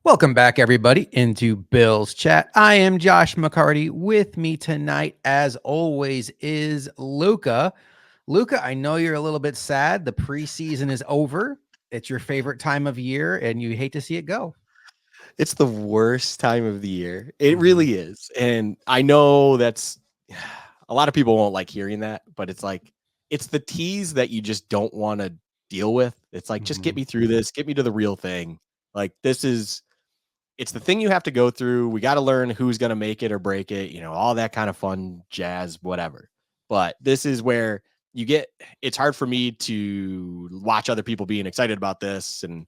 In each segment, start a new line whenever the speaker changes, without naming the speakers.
Welcome back, everybody, into Bill's Chat. I am Josh McCarty. With me tonight, as always, is Luka. Luka, I know you're a little bit sad. The preseason is over. It's your favorite time of year, and you hate to see it go.
It's the worst time of the year. It
Mhm.
really is. And I know that's a lot of people won't like hearing that, but it's the tease that you just don't want to deal with. It's like, just get
Mhm.
me through this, get me to the real thing. Like, it's the thing you have to go through. We got to learn who's going to make it or break it, all that kind of fun jazz, whatever. But this is where it's hard for me to watch other people being excited about this. And,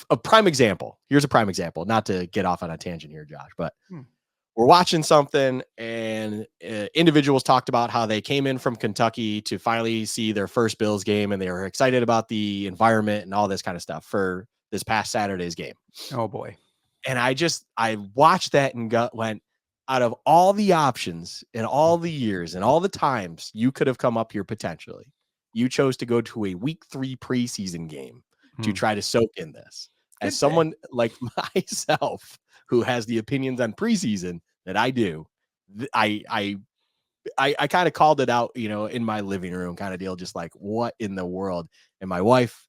a prime example. Here's a prime example, not to get off on a tangent here, Josh, but
Hmm.
we're watching something and individuals talked about how they came in from Kentucky to finally see their first Bills game and they were excited about the environment and all this kind of stuff for this past Saturday's game.
Oh, boy.
And I watched that and went, out of all the options and all the years and all the times you could have come up here potentially, you chose to go to a week 3 preseason game to
Hmm.
try to soak in this. As
Good say.
someone like myself who has the opinions on preseason that I do, I kind of called it out, in my living room kind of deal, just like, what in the world? And my wife,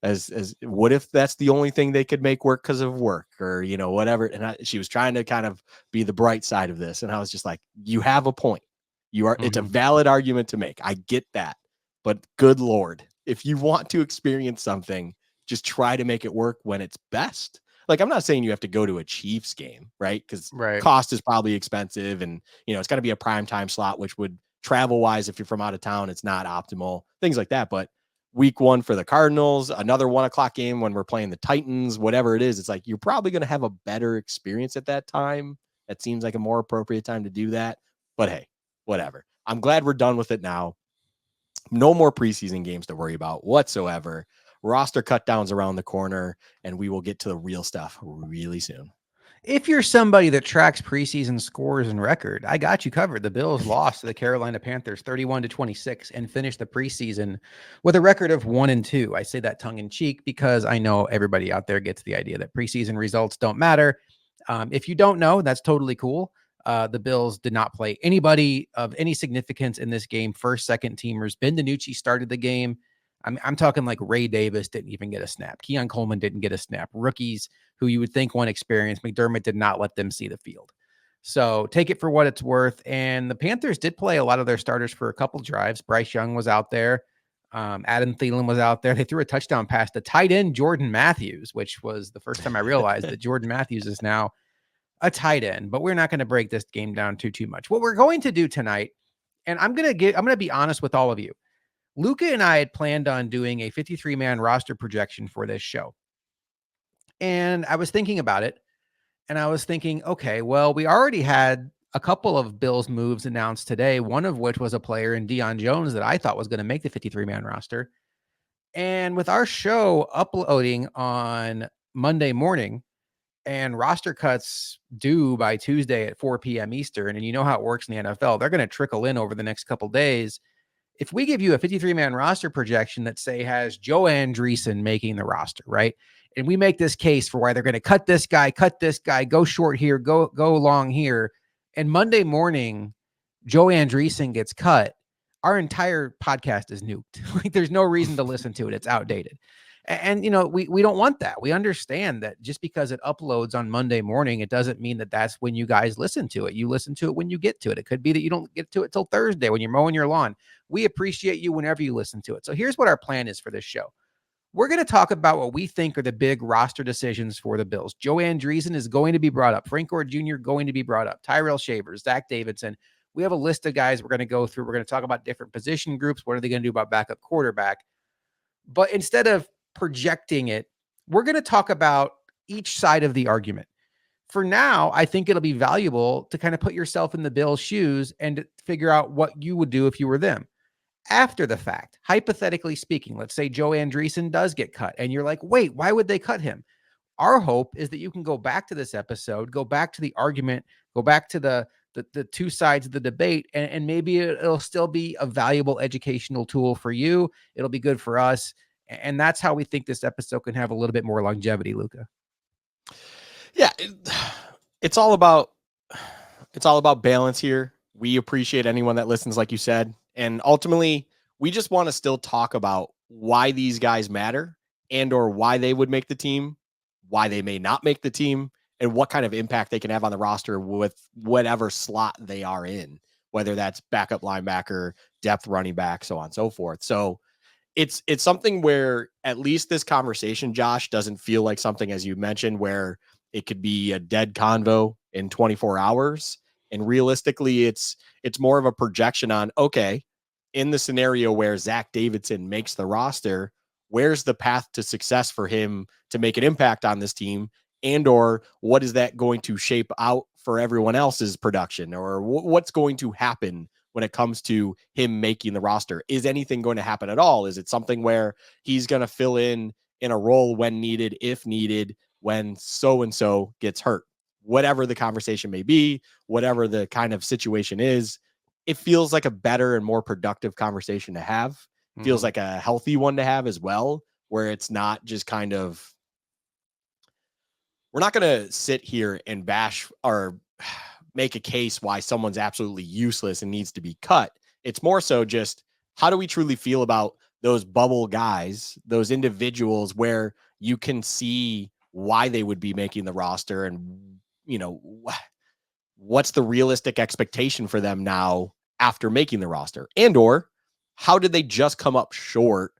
as what if that's the only thing they could make work because of work or whatever. And she was trying to kind of be the bright side of this, and I was just like, you have a point. It's a
Mhm.
valid argument to make. I get that, but good lord, if you want to experience something, just try to make it work when it's best. Like, I'm not saying you have to go to a Chiefs game, right? Because
Right.
cost is probably expensive, and it's got to be a prime time slot, which would, travel wise, if you're from out of town, it's not optimal, things like that. But week 1 for the Cardinals, another 1 o'clock game when we're playing the Titans, whatever it is, it's like you're probably going to have a better experience at that time. That seems like a more appropriate time to do that. But hey, whatever. I'm glad we're done with it now. No more preseason games to worry about whatsoever. Roster cut downs around the corner, and we will get to the real stuff really soon.
If you're somebody that tracks preseason scores and record, I got you covered. The Bills lost to the Carolina Panthers 31-26 and finished the preseason with a record of 1-2. I say that tongue in cheek because I know everybody out there gets the idea that preseason results don't matter. If you don't know, that's totally cool. The Bills did not play anybody of any significance in this game. First, second teamers. Ben DiNucci started the game. I'm talking like Ray Davis didn't even get a snap. Keon Coleman didn't get a snap. Rookies who you would think want experience. McDermott did not let them see the field. So take it for what it's worth. And the Panthers did play a lot of their starters for a couple drives. Bryce Young was out there. Adam Thielen was out there. They threw a touchdown pass to tight end Jordan Matthews, which was the first time I realized that Jordan Matthews is now a tight end. But we're not going to break this game down too much. What we're going to do tonight, and I'm going to be honest with all of you. Luka and I had planned on doing a 53-man roster projection for this show. And I was thinking about it, and I was thinking, okay, well, we already had a couple of Bills moves announced today, one of which was a player in Deion Jones that I thought was going to make the 53-man roster. And with our show uploading on Monday morning and roster cuts due by Tuesday at 4 p.m. Eastern, and you know how it works in the NFL, they're going to trickle in over the next couple days. If we give you a 53-man roster projection that, say, has Joe Andreessen making the roster, right? And we make this case for why they're going to cut this guy, go short here, go long here. And Monday morning, Joe Andreessen gets cut. Our entire podcast is nuked. Like, there's no reason to listen to it. It's outdated. And we don't want that. We understand that just because it uploads on Monday morning, it doesn't mean that that's when you guys listen to it. You listen to it when you get to it. It could be that you don't get to it till Thursday when you're mowing your lawn. We appreciate you whenever you listen to it. So here's what our plan is for this show. We're going to talk about what we think are the big roster decisions for the Bills. Joe Andreessen is going to be brought up. Frank Gore Jr. going to be brought up. Tyrell Shavers, Zach Davidson. We have a list of guys we're going to go through. We're going to talk about different position groups. What are they going to do about backup quarterback? But instead of projecting it, we're going to talk about each side of the argument. For now, I think it'll be valuable to kind of put yourself in the Bills' shoes and figure out what you would do if you were them. After the fact, hypothetically speaking, let's say Joe Andreessen does get cut and you're like, wait, why would they cut him? Our hope is that you can go back to this episode, go back to the argument, go back to the two sides of the debate, and maybe it'll still be a valuable educational tool for you. It'll be good for us. And that's how we think this episode can have a little bit more longevity, Luka.
Yeah, it's all about balance here. We appreciate anyone that listens, like you said, and ultimately we just want to still talk about why these guys matter and or why they would make the team, why they may not make the team, and what kind of impact they can have on the roster with whatever slot they are in, whether that's backup linebacker, depth running back, so on and so forth. So it's something where at least this conversation, Josh, doesn't feel like something, as you mentioned, where it could be a dead convo in 24 hours. And realistically, it's more of a projection on, okay, in the scenario where Zach Davidson makes the roster, where's the path to success for him to make an impact on this team? And or what is that going to shape out for everyone else's production? Or what's going to happen when it comes to him making the roster? Is anything going to happen at all? Is it something where he's going to fill in a role when needed, if needed, when so-and-so gets hurt? Whatever the conversation may be, whatever the kind of situation is, it feels like a better and more productive conversation to have. Feels like a healthy one to have as well, where it's not just kind of, we're not going to sit here and bash or make a case why someone's absolutely useless and needs to be cut. It's more so just, how do we truly feel about those bubble guys, those individuals where you can see why they would be making the roster, and what's the realistic expectation for them now after making the roster, and or how did they just come up short?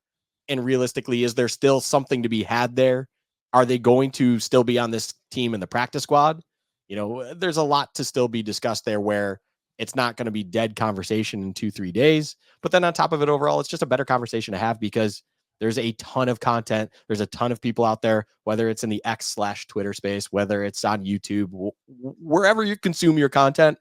And realistically, is there still something to be had there? Are they going to still be on this team in the practice squad? There's a lot to still be discussed there, where it's not going to be dead conversation in 2-3 days. But then on top of it, overall, it's just a better conversation to have, because there's a ton of content. There's a ton of people out there, whether it's in the X/Twitter space, whether it's on YouTube, wherever you consume your content,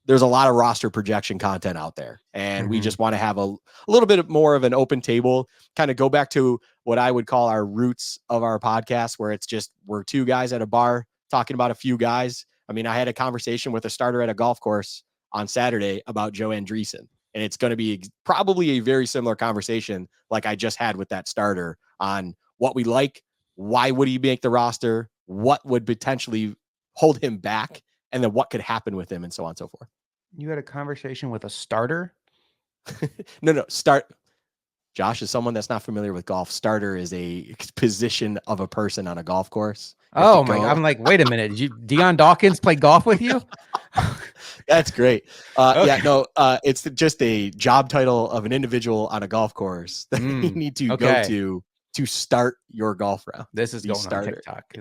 there's a lot of roster projection content out there. And we just want to have a little bit more of an open table, kind of go back to what I would call our roots of our podcast, where it's just, we're two guys at a bar talking about a few guys. I mean, I had a conversation with a starter at a golf course on Saturday about Joe Andreessen, and it's going to be probably a very similar conversation like I just had with that starter on what we like, why would he make the roster, what would potentially hold him back, and then what could happen with him, and so on and so forth.
You had a conversation with a starter?
No. Josh is someone that's not familiar with golf. Starter is a position of a person on a golf course.
Oh my God. I'm like, wait a minute. Did Deion Dawkins play golf with you?
That's great.
Okay.
Yeah, no, it's just a job title of an individual on a golf course that you need to go to start your golf round.
This is going on TikTok.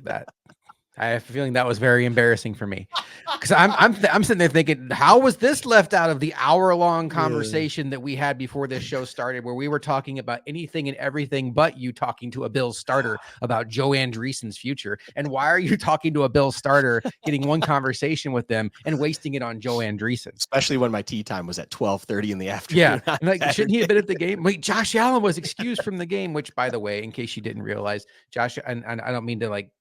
I have a feeling that was very embarrassing for me, because I'm sitting there thinking, how was this left out of the hour-long conversation that we had before this show started, where we were talking about anything and everything but you talking to a Bills starter about Joe Andreessen's future? And why are you talking to a Bills starter, getting one conversation with them and wasting it on Joe Andreessen?
Especially when my tea time was at 12:30 in the afternoon.
Yeah, like, shouldn't he have been at the game? Wait, Josh Allen was excused from the game, which, by the way, in case you didn't realize, Josh, and I don't mean to like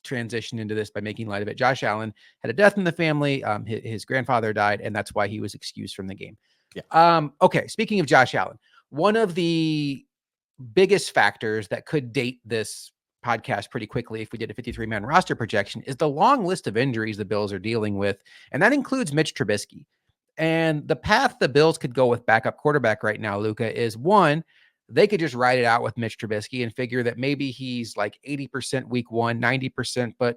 transition into this by making light of it, Josh Allen had a death in the family. His grandfather died, and that's why he was excused from the game.
Yeah.
Okay. Speaking of Josh Allen, one of the biggest factors that could date this podcast pretty quickly, if we did a 53-man roster projection, is the long list of injuries the Bills are dealing with. And that includes Mitch Trubisky. And the path the Bills could go with backup quarterback right now, Luka, is one, they could just ride it out with Mitch Trubisky and figure that maybe he's like 80% week 1, 90%, but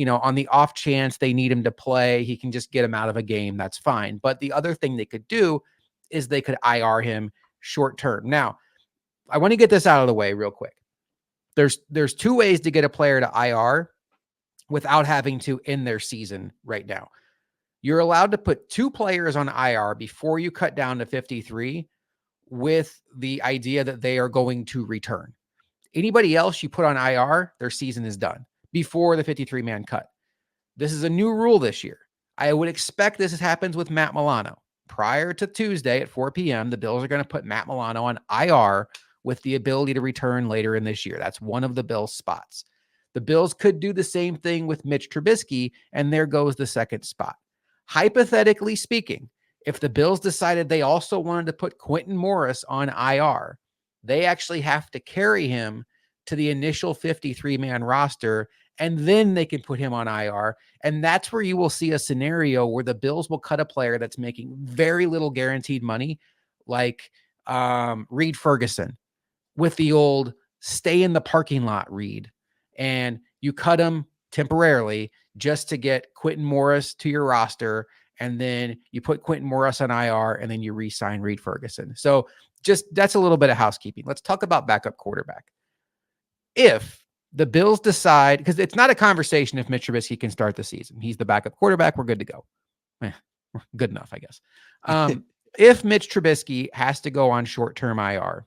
on the off chance they need him to play, he can just get him out of a game. That's fine. But the other thing they could do is they could IR him short term. Now, I want to get this out of the way real quick. There's two ways to get a player to IR without having to end their season right now. You're allowed to put 2 players on IR before you cut down to 53 with the idea that they are going to return. Anybody else you put on IR, their season is done before the 53-man cut. This is a new rule this year. I would expect this happens with Matt Milano. Prior to Tuesday at 4 p.m., the Bills are going to put Matt Milano on IR with the ability to return later in this year. That's one of the Bills' spots. The Bills could do the same thing with Mitch Trubisky, and there goes the second spot. Hypothetically speaking, if the Bills decided they also wanted to put Quentin Morris on IR, they actually have to carry him to the initial 53-man roster, and then they can put him on IR. And that's where you will see a scenario where the Bills will cut a player that's making very little guaranteed money, like Reed Ferguson, with the old stay in the parking lot Reed. And you cut him temporarily just to get Quentin Morris to your roster. And then you put Quentin Morris on IR, and then you re-sign Reed Ferguson. So just that's a little bit of housekeeping. Let's talk about backup quarterback. If the Bills decide, because it's not a conversation if Mitch Trubisky can start the season. He's the backup quarterback. We're good to go. Good enough, I guess. If Mitch Trubisky has to go on short-term IR,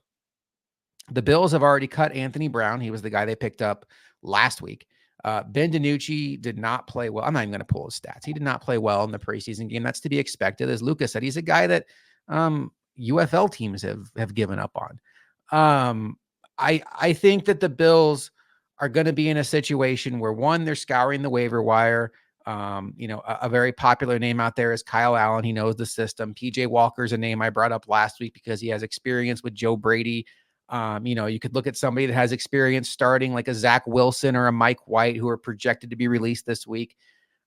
the Bills have already cut Anthony Brown. He was the guy they picked up last week. Ben DiNucci did not play well. I'm not even going to pull his stats. He did not play well in the preseason game. That's to be expected. As Luka said, he's a guy that UFL teams have given up on. I think that the Bills are going to be in a situation where, one, they're scouring the waiver wire. A very popular name out there is Kyle Allen. He knows the system. PJ Walker is a name I brought up last week because he has experience with Joe Brady. You could look at somebody that has experience starting like a Zach Wilson or a Mike White, who are projected to be released this week.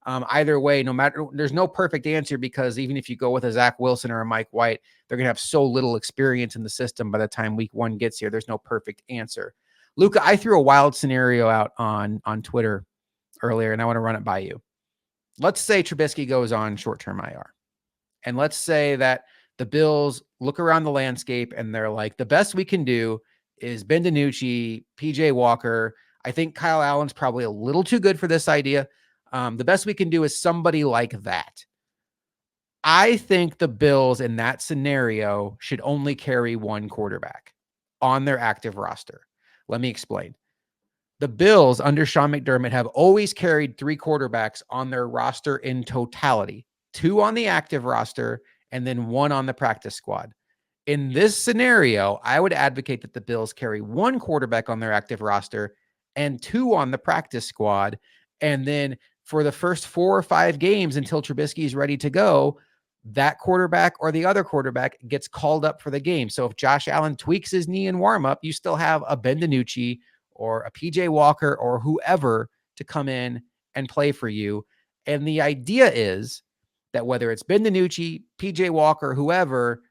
Either way, no matter, there's no perfect answer, because even if you go with a Zach Wilson or a Mike White, they're going to have so little experience in the system by the time week one gets here. There's no perfect answer. Luka, I threw a wild scenario out on Twitter earlier, and I want to run it by you. Let's say Trubisky goes on short-term IR. And let's say that the Bills look around the landscape and they're like, the best we can do is Ben DiNucci, PJ Walker. I think Kyle Allen's probably a little too good for this idea. The best we can do is somebody like that. I think the Bills in that scenario should only carry one quarterback on their active roster. Let me explain. The Bills under Sean McDermott have always carried three quarterbacks on their roster in totality, two on the active roster and then one on the practice squad. In this scenario, I would advocate that the Bills carry one quarterback on their active roster and two on the practice squad. And then for the first 4 or 5 games until Trubisky is ready to go, that quarterback or the other quarterback gets called up for the game. So if Josh Allen tweaks his knee in warm-up, you still have a Ben DiNucci or a PJ Walker or whoever to come in and play for you. And the idea is that whether it's Ben DiNucci, PJ Walker, whoever,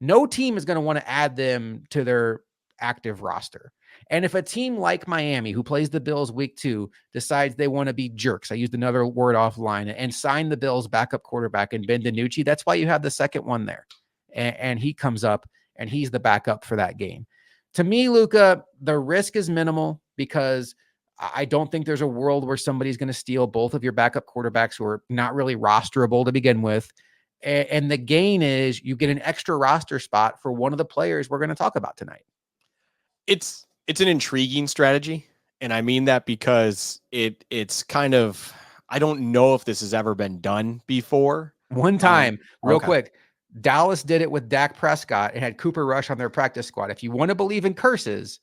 no team is going to want to add them to their active roster. And if a team like Miami, who plays the Bills week 2, decides they want to be jerks, I used another word offline, and sign the Bills backup quarterback and Ben DiNucci, that's why you have the second one there. And he comes up and he's the backup for that game. To me, Luka, the risk is minimal because I don't think there's a world where somebody's going to steal both of your backup quarterbacks who are not really rosterable to begin with. And the gain is you get an extra roster spot for one of the players we're going to talk about tonight.
It's an intriguing strategy. And I mean that because it's kind of, I don't know if this has ever been done before.
One time, real quick, Dallas did it with Dak Prescott and had Cooper Rush on their practice squad. If you want to believe in curses,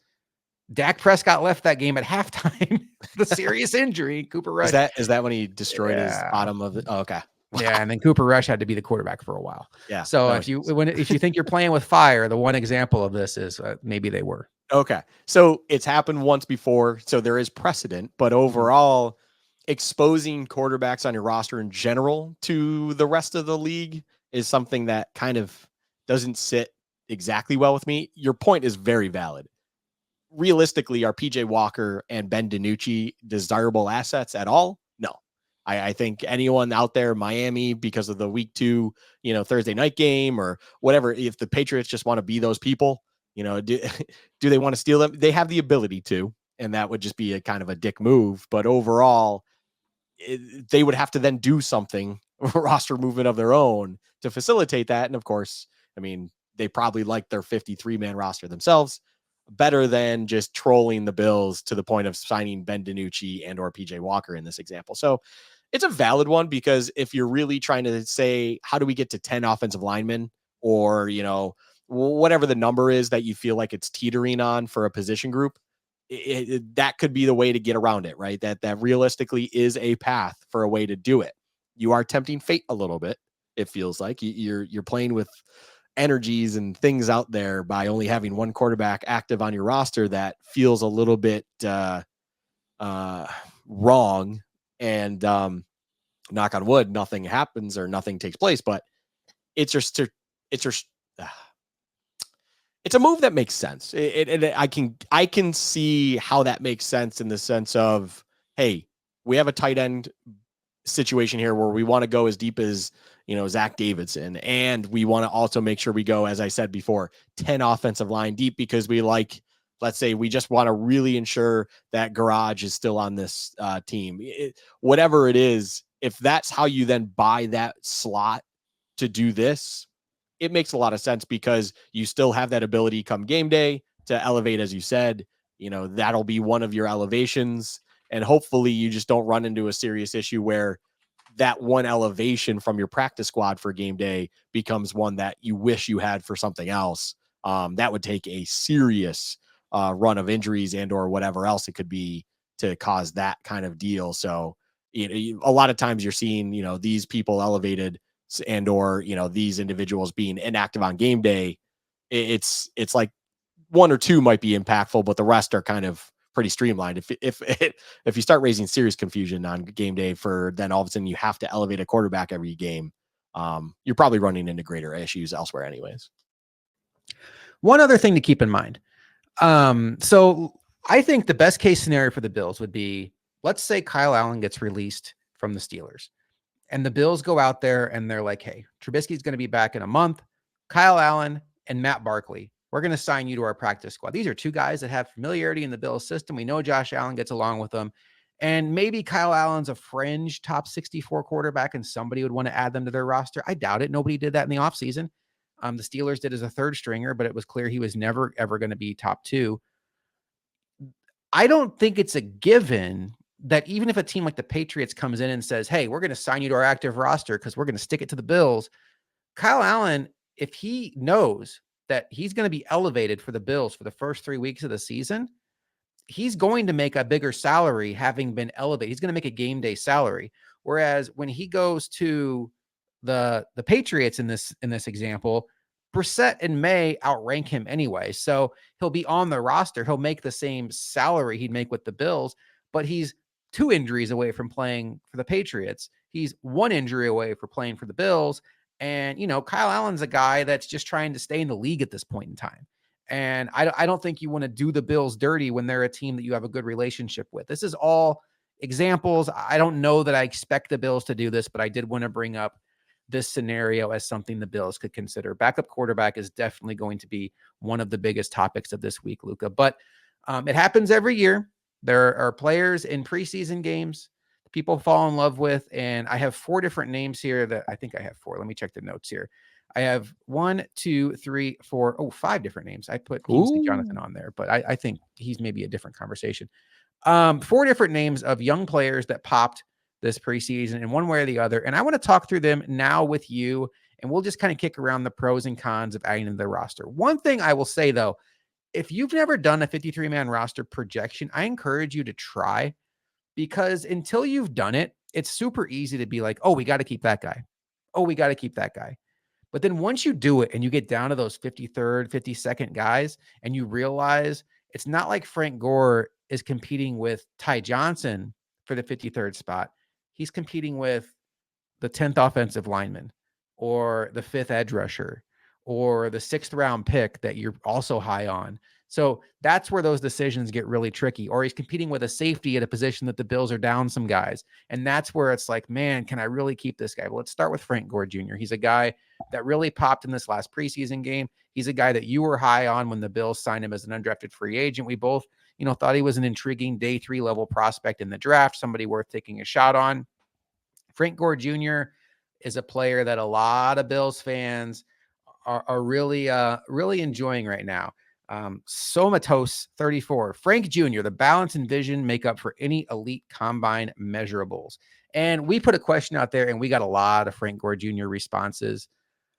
Dak Prescott left that game at halftime. The serious injury. Cooper Rush.
Is that when he destroyed his bottom of it? Oh, okay.
Wow. Yeah, and then Cooper Rush had to be the quarterback for a while.
Yeah.
So if you think you're playing with fire, the one example of this is maybe they were.
Okay. So it's happened once before, so there is precedent, but overall, exposing quarterbacks on your roster in general to the rest of the league is something that kind of doesn't sit exactly well with me. Your point is very valid. Realistically, are PJ Walker and Ben DiNucci desirable assets at all? No. I think anyone out there, Miami, because of the week 2, Thursday night game or whatever, if the Patriots just want to be those people, do they want to steal them? They have the ability to, and that would just be a kind of a dick move. But overall, they would have to then do something, roster movement of their own to facilitate that. And of course, I mean, they probably like their 53-man roster themselves better than just trolling the Bills to the point of signing Ben DiNucci and or PJ Walker in this example. So it's a valid one, because if you're really trying to say, how do we get to 10 offensive linemen, or, whatever the number is that you feel like it's teetering on for a position group, that could be the way to get around it, right? That realistically is a path for a way to do it. You are tempting fate a little bit. It feels like you're playing with energies and things out there by only having one quarterback active on your roster that feels a little bit wrong. And knock on wood, nothing happens or nothing takes place. But it's just it's just it's a move that makes sense. I can see how that makes sense in the sense of, hey, we have a tight end situation here where we want to go as deep as, Zach Davidson, and we want to also make sure we go, as I said before, 10 offensive line deep, because let's say we just want to really ensure that Garage is still on this team. Whatever it is, if that's how you then buy that slot to do this, it makes a lot of sense, because you still have that ability come game day to elevate, as you said. That'll be one of your elevations. And hopefully you just don't run into a serious issue where that one elevation from your practice squad for game day becomes one that you wish you had for something else. That would take a serious run of injuries and or whatever else it could be to cause that kind of deal. So, a lot of times you're seeing, these people elevated and or, these individuals being inactive on game day. It's like one or two might be impactful, but the rest are kind of pretty streamlined. If you start raising serious confusion on game day for then all of a sudden you have to elevate a quarterback every game, you're probably running into greater issues elsewhere anyways.
One other thing to keep in mind. So I think the best case scenario for the Bills would be, let's say Kyle Allen gets released from the Steelers and the Bills go out there and they're like, hey, Trubisky's going to be back in a month. Kyle Allen and Matt Barkley, we're going to sign you to our practice squad. These are two guys that have familiarity in the Bills system. We know Josh Allen gets along with them. And maybe Kyle Allen's a fringe top 64 quarterback and somebody would want to add them to their roster. I doubt it. Nobody did that in the offseason. The Steelers did as a third stringer, but it was clear he was never, ever going to be top two. I don't think it's a given that even if a team like the Patriots comes in and says, hey, we're going to sign you to our active roster because we're going to stick it to the Bills, Kyle Allen, if he knows that he's going to be elevated for the Bills for the first 3 weeks of the season, he's going to make a bigger salary having been elevated. He's going to make a game day salary. Whereas when he goes to the Patriots in this example, Brissett and May outrank him anyway. So he'll be on the roster. He'll make the same salary he'd make with the Bills, but he's 2 injuries away from playing for the Patriots. He's 1 injury away for playing for the Bills. And, Kyle Allen's a guy that's just trying to stay in the league at this point in time. And I don't think you want to do the Bills dirty when they're a team that you have a good relationship with. This is all examples. I don't know that I expect the Bills to do this, but I did want to bring up this scenario as something the Bills could consider. Backup quarterback is definitely going to be one of the biggest topics of this week, Luka. But it happens every year. There are players in preseason games people fall in love with, and I have 4 different names here that I think I have 4. Let me check the notes here. I have 1, 2, 3, 4, 5 different names. I put Kingsley Jonathan on there, but I think he's maybe a different conversation. 4 different names of young players that popped this preseason in one way or the other. And I want to talk through them now with you, and we'll just kind of kick around the pros and cons of adding to the roster. One thing I will say, though, if you've never done a 53-man roster projection, I encourage you to try, because until you've done it, it's super easy to be like, oh, we got to keep that guy. Oh, we got to keep that guy. But then once you do it and you get down to those 53rd, 52nd guys, and you realize it's not like Frank Gore is competing with Ty Johnson for the 53rd spot. He's competing with the 10th offensive lineman or the 5th edge rusher or the 6th round pick that you're also high on. So that's where those decisions get really tricky. Or he's competing with a safety at a position that the Bills are down some guys. And that's where it's like, man, can I really keep this guy? Well, let's start with Frank Gore Jr. He's a guy that really popped in this last preseason game. He's a guy that you were high on when the Bills signed him as an undrafted free agent. We both, thought he was an intriguing day 3 level prospect in the draft, somebody worth taking a shot on. Frank Gore Jr. is a player that a lot of Bills fans are really enjoying right now. Somatos 34, Frank Jr., the balance and vision make up for any elite combine measurables. And we put a question out there and we got a lot of Frank Gore Jr. responses.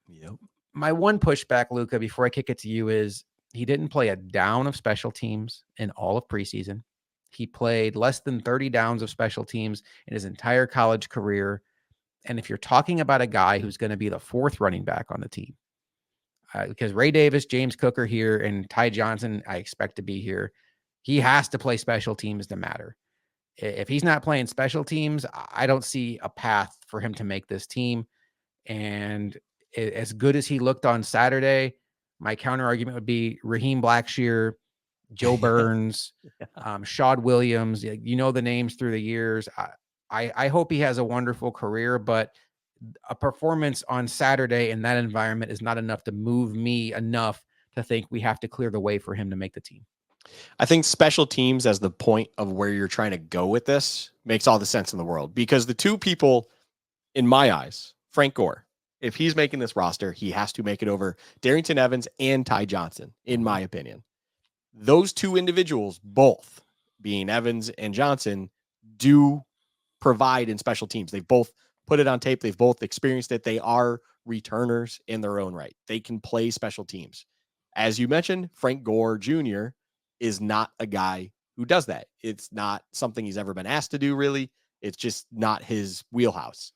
Yep.
My one pushback, Luka, before I kick it to you, is he didn't play a down of special teams in all of preseason. He played less than 30 downs of special teams in his entire college career. And if you're talking about a guy who's going to be the 4th running back on the team, because Ray Davis, James Cook are here, and Ty Johnson, I expect to be here. He has to play special teams to matter. If he's not playing special teams, I don't see a path for him to make this team. And as good as he looked on Saturday, my counter argument would be Raheem Blackshear, Joe Burns, Shad Williams. You know the names through the years. I hope he has a wonderful career, but a performance on Saturday in that environment is not enough to move me enough to think we have to clear the way for him to make the team.
I think special teams as the point of where you're trying to go with this makes all the sense in the world, because the two people in my eyes, Frank Gore, if he's making this roster, he has to make it over Darrington Evans and Ty Johnson, in my opinion. Those two individuals, both being Evans and Johnson, do provide in special teams. They've both put it on tape. They've both experienced it. They are returners in their own right. They can play special teams. As you mentioned, Frank Gore Jr. is not a guy who does that. It's not something he's ever been asked to do, really. It's just not his wheelhouse.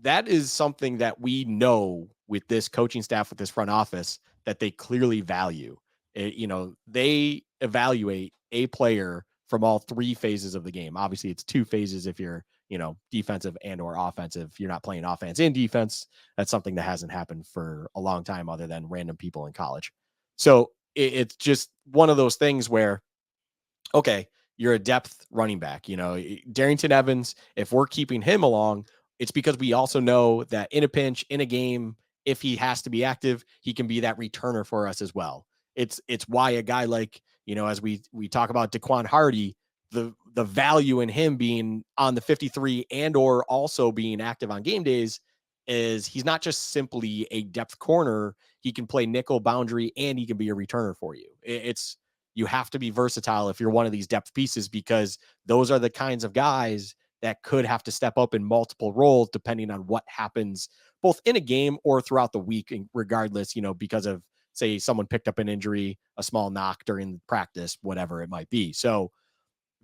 That is something that we know with this coaching staff, with this front office, that they clearly value. They evaluate a player from all three phases of the game. Obviously, it's two phases if you're, defensive and or offensive. You're not playing offense and defense. That's something that hasn't happened for a long time other than random people in college. So it's just one of those things where, okay, you're a depth running back. Darrington Evans, if we're keeping him along, it's because we also know that in a pinch, in a game, if he has to be active, he can be that returner for us as well. It's why a guy like, as we talk about Daquan Hardy, the value in him being on the 53 and or also being active on game days is he's not just simply a depth corner. He can play nickel boundary and he can be a returner for you. You have to be versatile if you're one of these depth pieces, because those are the kinds of guys that could have to step up in multiple roles depending on what happens both in a game or throughout the week, regardless, because of, say, someone picked up an injury, a small knock during practice, whatever it might be. So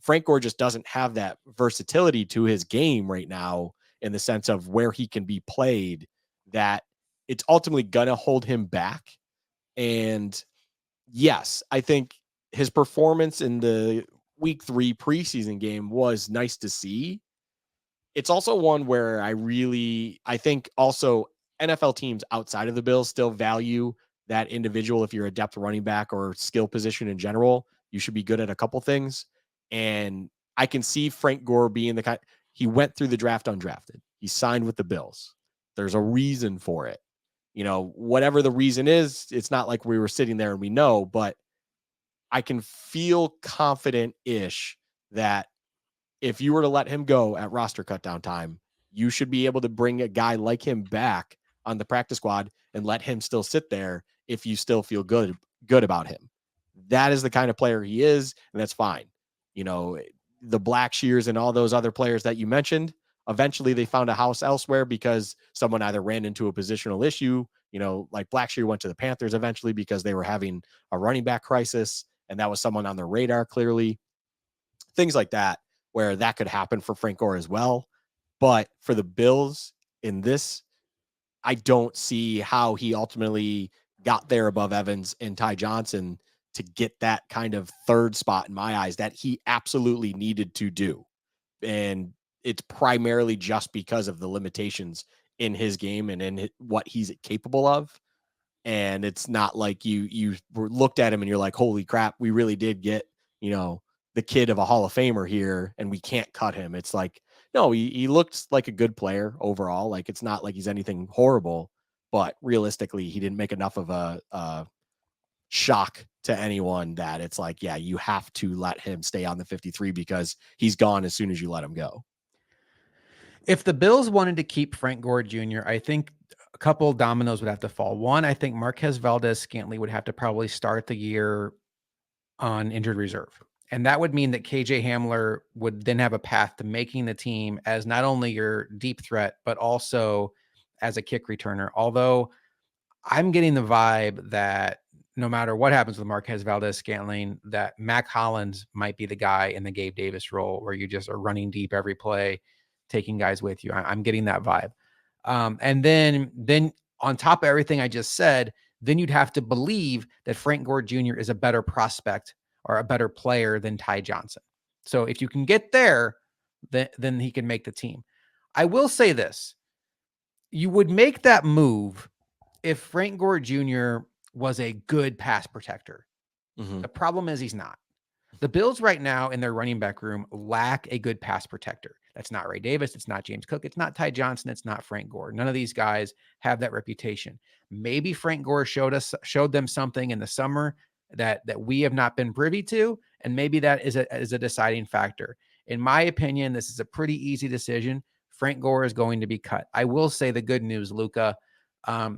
Frank Gore just doesn't have that versatility to his game right now in the sense of where he can be played, that it's ultimately going to hold him back. And yes, I think his performance in the week 3 preseason game was nice to see. It's also one where I think also NFL teams outside of the Bills still value that individual. If you're a depth running back or skill position in general, you should be good at a couple things. And I can see Frank Gore being the kind. He went through the draft undrafted. He signed with the Bills. There's a reason for it. Whatever the reason is, it's not like we were sitting there and we know, but I can feel confident-ish that if you were to let him go at roster cutdown time, you should be able to bring a guy like him back on the practice squad and let him still sit there if you still feel good about him. That is the kind of player he is, and that's fine. The Blackshears and all those other players that you mentioned, eventually they found a house elsewhere because someone either ran into a positional issue, like Blackshear went to the Panthers eventually because they were having a running back crisis, and that was someone on their radar, clearly. Things like that, where that could happen for Frank Gore as well. But for the Bills in this, I don't see how he ultimately got there above Evans and Ty Johnson to get that kind of third spot in my eyes that he absolutely needed to do. And it's primarily just because of the limitations in his game and in what he's capable of. And it's not like you looked at him and you're like, holy crap, we really did get, the kid of a Hall of Famer here and we can't cut him. It's like, no, he looked like a good player overall. Like, it's not like he's anything horrible, but realistically, he didn't make enough of a shock to anyone that it's like, yeah, you have to let him stay on the 53 because he's gone as soon as you let him go.
If the Bills wanted to keep Frank Gore Jr., I think a couple of dominoes would have to fall. One, I think Marquez Valdez-Scantling would have to probably start the year on injured reserve. And that would mean that KJ Hamler would then have a path to making the team as not only your deep threat, but also as a kick returner. Although I'm getting the vibe that no matter what happens with Marquez Valdez-Scantling, that Mac Hollins might be the guy in the Gabe Davis role where you just are running deep every play, taking guys with you. I'm getting that vibe. And then on top of everything I just said, then you'd have to believe that Frank Gore Jr. is a better prospect or a better player than Ty Johnson. So if you can get there, then he can make the team. I will say this. You would make that move if Frank Gore Jr. was a good pass protector.
Mm-hmm.
The problem is he's not. The Bills right now in their running back room lack a good pass protector. That's not Ray Davis. It's not James Cook. It's not Ty Johnson. It's not Frank Gore. None of these guys have that reputation. Maybe Frank Gore showed them something in the summer that we have not been privy to, and maybe that is a deciding factor. In my opinion, this is a pretty easy decision. Frank Gore is going to be cut. I will say the good news, Luka.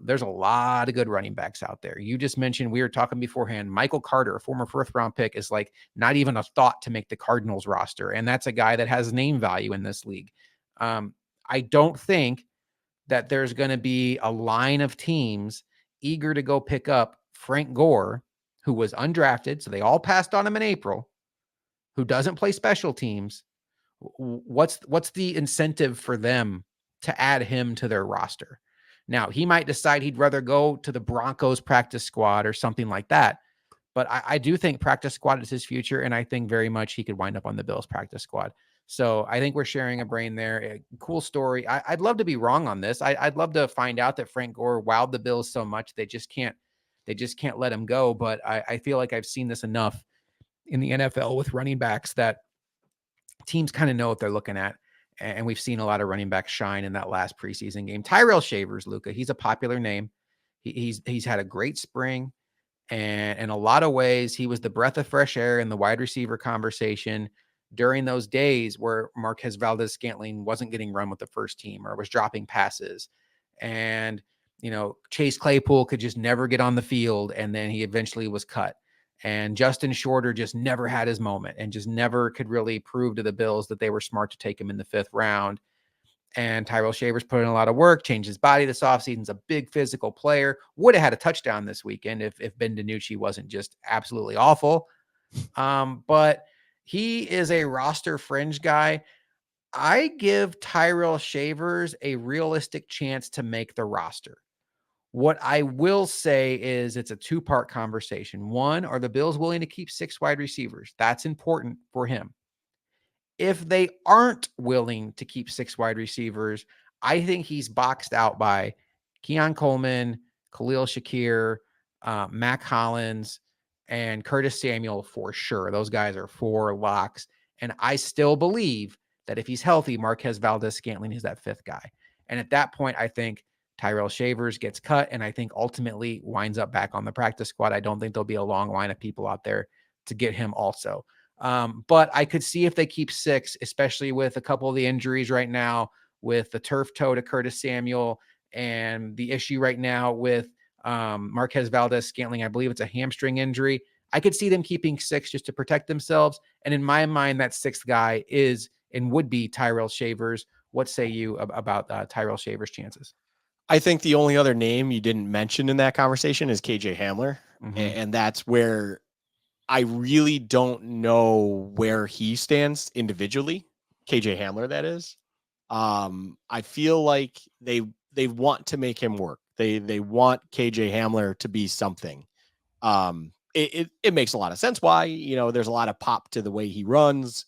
There's a lot of good running backs out there. You just mentioned, we were talking beforehand, Michael Carter, a former fourth round pick, is like not even a thought to make the Cardinals roster. And that's a guy that has name value in this league. I don't think that there's going to be a line of teams eager to go pick up Frank Gore, who was undrafted. So they all passed on him in April, who doesn't play special teams. What's the incentive for them to add him to their roster? Now, he might decide he'd rather go to the Broncos practice squad or something like that. But I do think practice squad is his future, and I think very much he could wind up on the Bills practice squad. So I think we're sharing a brain there. A cool story. I'd love to be wrong on this. I'd love to find out that Frank Gore wowed the Bills so much they just can't let him go. But I feel like I've seen this enough in the NFL with running backs that teams kind of know what they're looking at. And we've seen a lot of running backs shine in that last preseason game. Tyrell Shavers, Luka, he's a popular name. He's had a great spring. And in a lot of ways, he was the breath of fresh air in the wide receiver conversation during those days where Marquez Valdez-Scantling wasn't getting run with the first team or was dropping passes. And, Chase Claypool could just never get on the field. And then he eventually was cut. And Justin Shorter just never had his moment and just never could really prove to the Bills that they were smart to take him in the 5th round. And Tyrell Shavers put in a lot of work, changed his body this offseason. He's a big physical player. Would have had a touchdown this weekend if Ben DiNucci wasn't just absolutely awful. But he is a roster fringe guy. I give Tyrell Shavers a realistic chance to make the roster. What I will say is it's a 2-part conversation. One, are the Bills willing to keep 6 wide receivers? That's important for him. If they aren't willing to keep 6 wide receivers, I think he's boxed out by Keon Coleman, Khalil Shakir, Mac Hollins, and Curtis Samuel for sure. Those guys are 4 locks. And I still believe that if he's healthy, Marquez Valdez-Scantling is that 5th guy. And at that point, I think Tyrell Shavers gets cut, and I think ultimately winds up back on the practice squad. I don't think there'll be a long line of people out there to get him also. But I could see if they keep 6, especially with a couple of the injuries right now, with the turf toe to Curtis Samuel and the issue right now with Marquez Valdez-Scantling. I believe it's a hamstring injury. I could see them keeping 6 just to protect themselves. And in my mind, that 6th guy is and would be Tyrell Shavers. What say you about Tyrell Shavers' chances?
I think the only other name you didn't mention in that conversation is KJ Hamler.
Mm-hmm.
And that's where I really don't know where he stands individually. KJ Hamler, that is. I feel like they want to make him work. They want KJ Hamler to be something. It makes a lot of sense why, there's a lot of pop to the way he runs.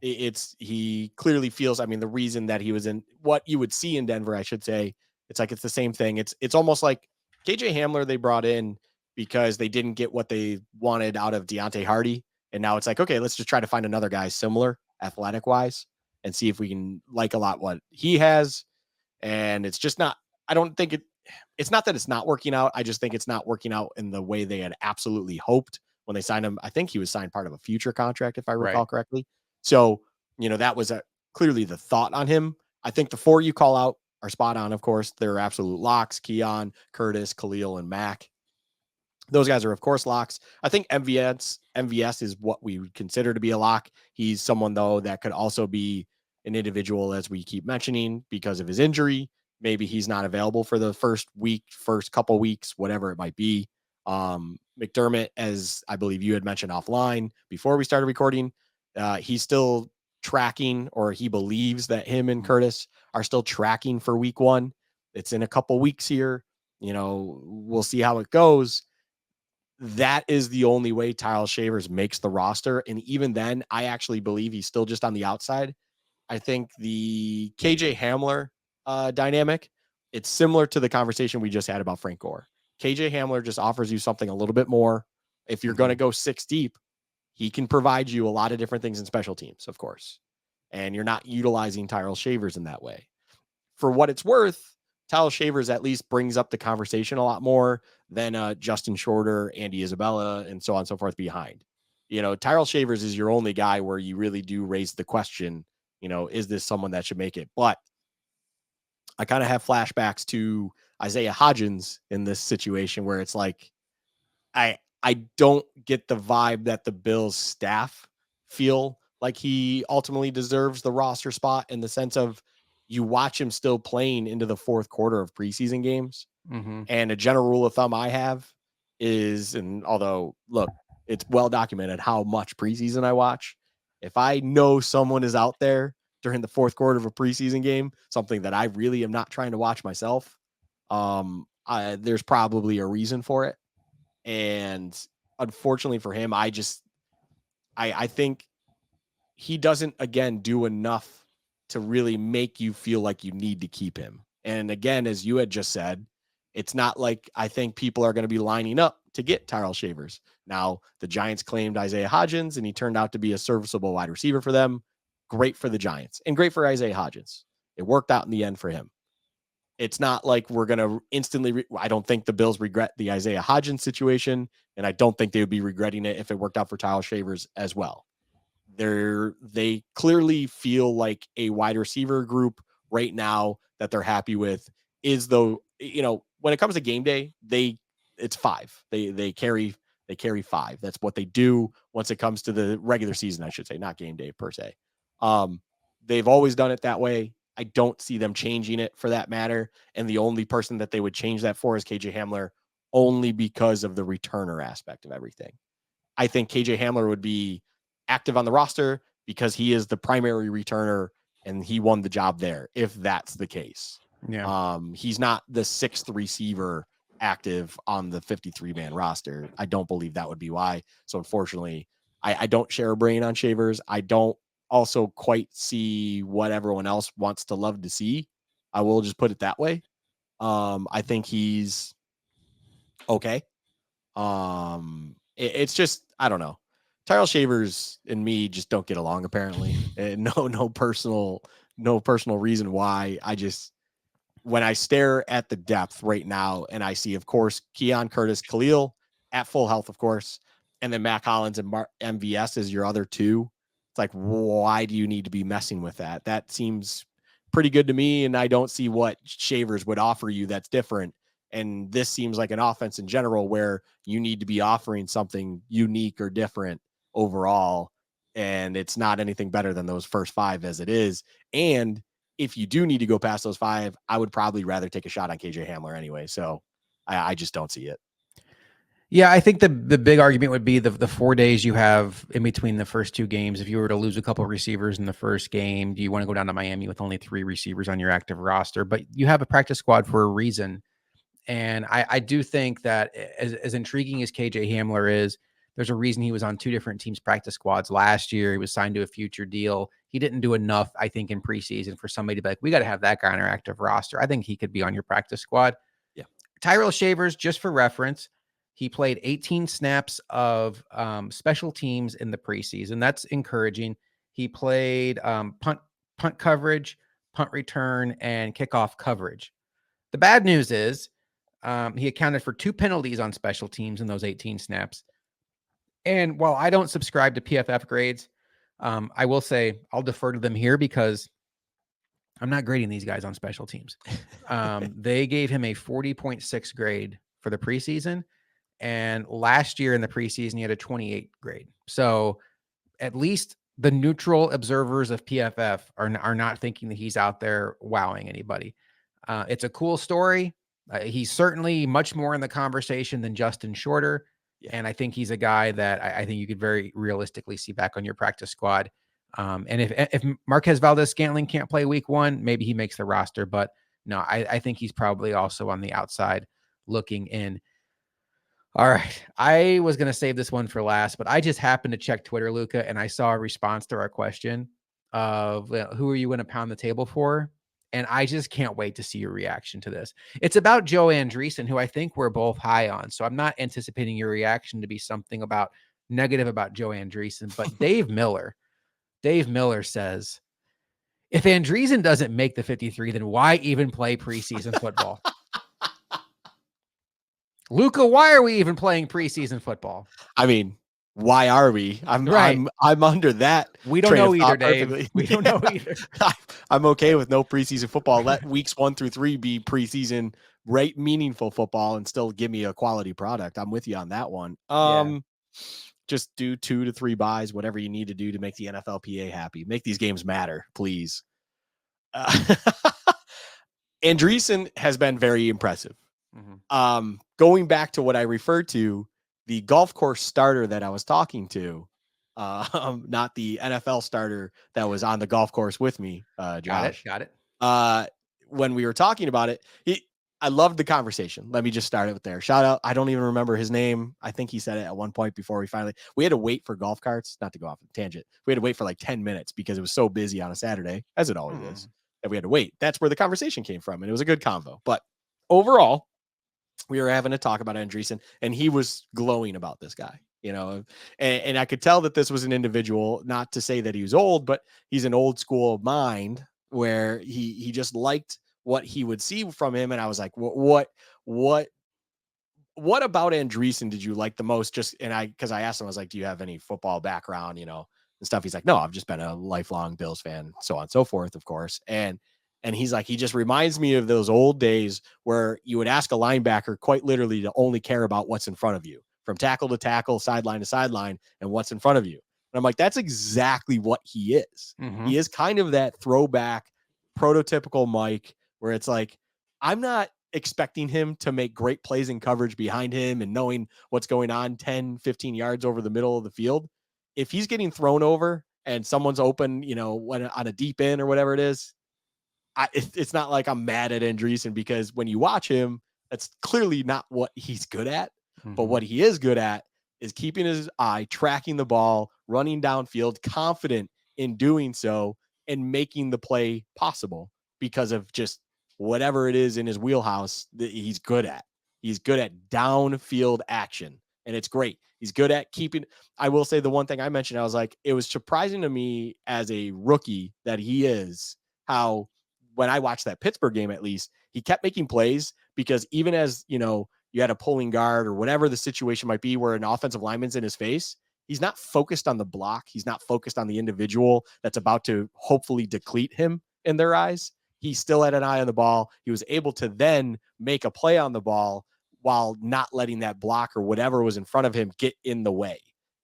He clearly feels, the reason that he was in what you would see in Denver, I should say, it's the same thing. It's almost like KJ Hamler they brought in because they didn't get what they wanted out of Deontay Hardy. And now it's like, okay, let's just try to find another guy similar athletic wise and see if we can like a lot what he has. And it's just not, I don't think it's not that it's not working out. I just think it's not working out in the way they had absolutely hoped when they signed him. I think he was signed part of a future contract, if I recall correctly. So, that was clearly the thought on him. I think the 4 you call out are spot on. Of course, they're absolute locks: Keon, Curtis, Khalil, and Mac. Those guys are, of course, locks. I think MVS is what we would consider to be a lock. He's someone, though, that could also be an individual, as we keep mentioning, because of his injury. Maybe he's not available for the first couple weeks, whatever it might be. McDermott, as I believe you had mentioned offline before we started recording, he's still tracking, or he believes that him and Curtis are still tracking for week 1. It's in a couple weeks here. We'll see how it goes. That is the only way Tyrell Shavers makes the roster. And even then, I actually believe he's still just on the outside. I think the KJ Hamler dynamic, it's similar to the conversation we just had about Frank Gore. KJ Hamler just offers you something a little bit more. If you're going to go 6 deep, he can provide you a lot of different things in special teams, of course. And you're not utilizing Tyrell Shavers in that way. For what it's worth, Tyrell Shavers at least brings up the conversation a lot more than Justin Shorter, Andy Isabella, and so on and so forth behind. Tyrell Shavers is your only guy where you really do raise the question, is this someone that should make it? But I kind of have flashbacks to Isaiah Hodgins in this situation where it's like, I don't get the vibe that the Bills staff feel like he ultimately deserves the roster spot, in the sense of you watch him still playing into the fourth quarter of preseason games. And a general rule of thumb I have is, and although look, it's well documented how much preseason I watch, if I know someone is out there during the fourth quarter of a preseason game, something that I really am not trying to watch myself, there's probably a reason for it. And unfortunately for him, I think he doesn't, again, do enough to really make you feel like you need to keep him. And again, as you had just said, it's not like I think people are going to be lining up to get Tyrell Shavers. Now, the Giants claimed Isaiah Hodgins, and he turned out to be a serviceable wide receiver for them. Great for the Giants and great for Isaiah Hodgins. It worked out in the end for him. It's not like we're going to instantly. I don't think the Bills regret the Isaiah Hodgins situation, and I don't think they would be regretting it if it worked out for Tyrell Shavers as well. They clearly feel like a wide receiver group right now that they're happy with is, though, when it comes to game day, it's 5. They carry 5. That's what they do once it comes to the regular season, I should say, not game day per se. They've always done it that way. I don't see them changing it for that matter. And the only person that they would change that for is KJ Hamler, only because of the returner aspect of everything. I think KJ Hamler would be active on the roster because he is the primary returner and he won the job there, if that's the case.
Yeah.
He's not the 6th receiver active on the 53-man roster. I don't believe that would be why. So unfortunately, I don't share a brain on Shavers. I don't also quite see what everyone else wants to love to see. I will just put it that way. I think he's okay. It's just, I don't know. Tyrell Shavers and me just don't get along, apparently. No personal reason why. When I stare at the depth right now and I see, of course, Keon Curtis Khalil at full health, of course, and then Mac Hollins and MVS as your other two, it's like, why do you need to be messing with that? That seems pretty good to me, and I don't see what Shavers would offer you that's different. And this seems like an offense in general where you need to be offering something unique or different overall. And it's not anything better than those first 5 as it is. And if you do need to go past those 5, I would probably rather take a shot on KJ Hamler anyway. So I just don't see it.
Yeah, I think the big argument would be the 4 days you have in between the first 2 games. If you were to lose a couple of receivers in the first game, do you want to go down to Miami with only 3 receivers on your active roster? But you have a practice squad for a reason. And I do think that as intriguing as KJ Hamler is, there's a reason he was on 2 different teams' practice squads last year. He was signed to a future deal. He didn't do enough, I think, in preseason for somebody to be like, we got to have that guy on our active roster. I think he could be on your practice squad.
Yeah.
Tyrell Shavers, just for reference, he played 18 snaps of special teams in the preseason. That's encouraging. He played punt coverage, punt return, and kickoff coverage. The bad news is he accounted for 2 penalties on special teams in those 18 snaps. And while I don't subscribe to PFF grades, I will say I'll defer to them here because I'm not grading these guys on special teams. They gave him a 40.6 grade for the preseason. And last year in the preseason, he had a 28 grade. So at least the neutral observers of PFF are not thinking that he's out there wowing anybody. It's a cool story. He's certainly much more in the conversation than Justin Shorter. Yeah. And I think he's a guy that I think you could very realistically see back on your practice squad. And if Marquez Valdez-Scantling can't play week 1, maybe he makes the roster. But no, I think he's probably also on the outside looking in. All right. I was going to save this one for last, but I just happened to check Twitter, Luka, and I saw a response to our question of who are you going to pound the table for? And I just can't wait to see your reaction to this. It's about Joe Andreessen, who I think we're both high on. So I'm not anticipating your reaction to be something about negative about Joe Andreessen. But Dave Miller says, if Andreessen doesn't make the 53, then why even play preseason football? Luka, why are we even playing preseason football?
I mean, why are we? I'm
Right.
I'm under that.
We don't
train
know
of
either,
thought
Dave.
perfectly.
We don't know either.
I'm okay with no preseason football. Let weeks 1 through 3 be preseason, right? Meaningful football, and still give me a quality product. I'm with you on that one.
Yeah.
Just do 2 to 3 buys, whatever you need to do to make the NFLPA happy. Make these games matter, please. Andreessen has been very impressive. Going back to what I referred to, the golf course starter that I was talking to, not the NFL starter that was on the golf course with me, Josh.
Got it.
When we were talking about it, I loved the conversation. Let me just start it with there. Shout out. I don't even remember his name. I think he said it at one point before we had to wait for golf carts, not to go off on a tangent. We had to wait for like 10 minutes because it was so busy on a Saturday, as it always is, that we had to wait. That's where the conversation came from. And it was a good convo. But overall, we were having to talk about Andreessen, and he was glowing about this guy, and I could tell that this was an individual, not to say that he was old, but he's an old school mind where he just liked what he would see from him. And I was like, what about Andreessen did you like the most? Because I asked him, I was like, do you have any football background, and stuff? He's like, no, I've just been a lifelong Bills fan, so on and so forth, of course. And he's like, he just reminds me of those old days where you would ask a linebacker quite literally to only care about what's in front of you, from tackle to tackle, sideline to sideline, and what's in front of you. And I'm like, that's exactly what he is. He is kind of that throwback, prototypical Mike, where it's like, I'm not expecting him to make great plays in coverage behind him and knowing what's going on 10, 15 yards over the middle of the field. If he's getting thrown over and someone's open, when on a deep end or whatever it is, it's not like I'm mad at Andreessen, because when you watch him, that's clearly not what he's good at. But what he is good at is keeping his eye, tracking the ball, running downfield, confident in doing so, and making the play possible because of just whatever it is in his wheelhouse that he's good at. He's good at downfield action, and it's great. He's good at keeping. I will say the one thing I mentioned, I was like, it was surprising to me as a rookie that he is, how when I watched that Pittsburgh game, at least, he kept making plays, because even as, you had a pulling guard or whatever the situation might be where an offensive lineman's in his face, he's not focused on the block. He's not focused on the individual that's about to hopefully deplete him in their eyes. He still had an eye on the ball. He was able to then make a play on the ball while not letting that block or whatever was in front of him get in the way.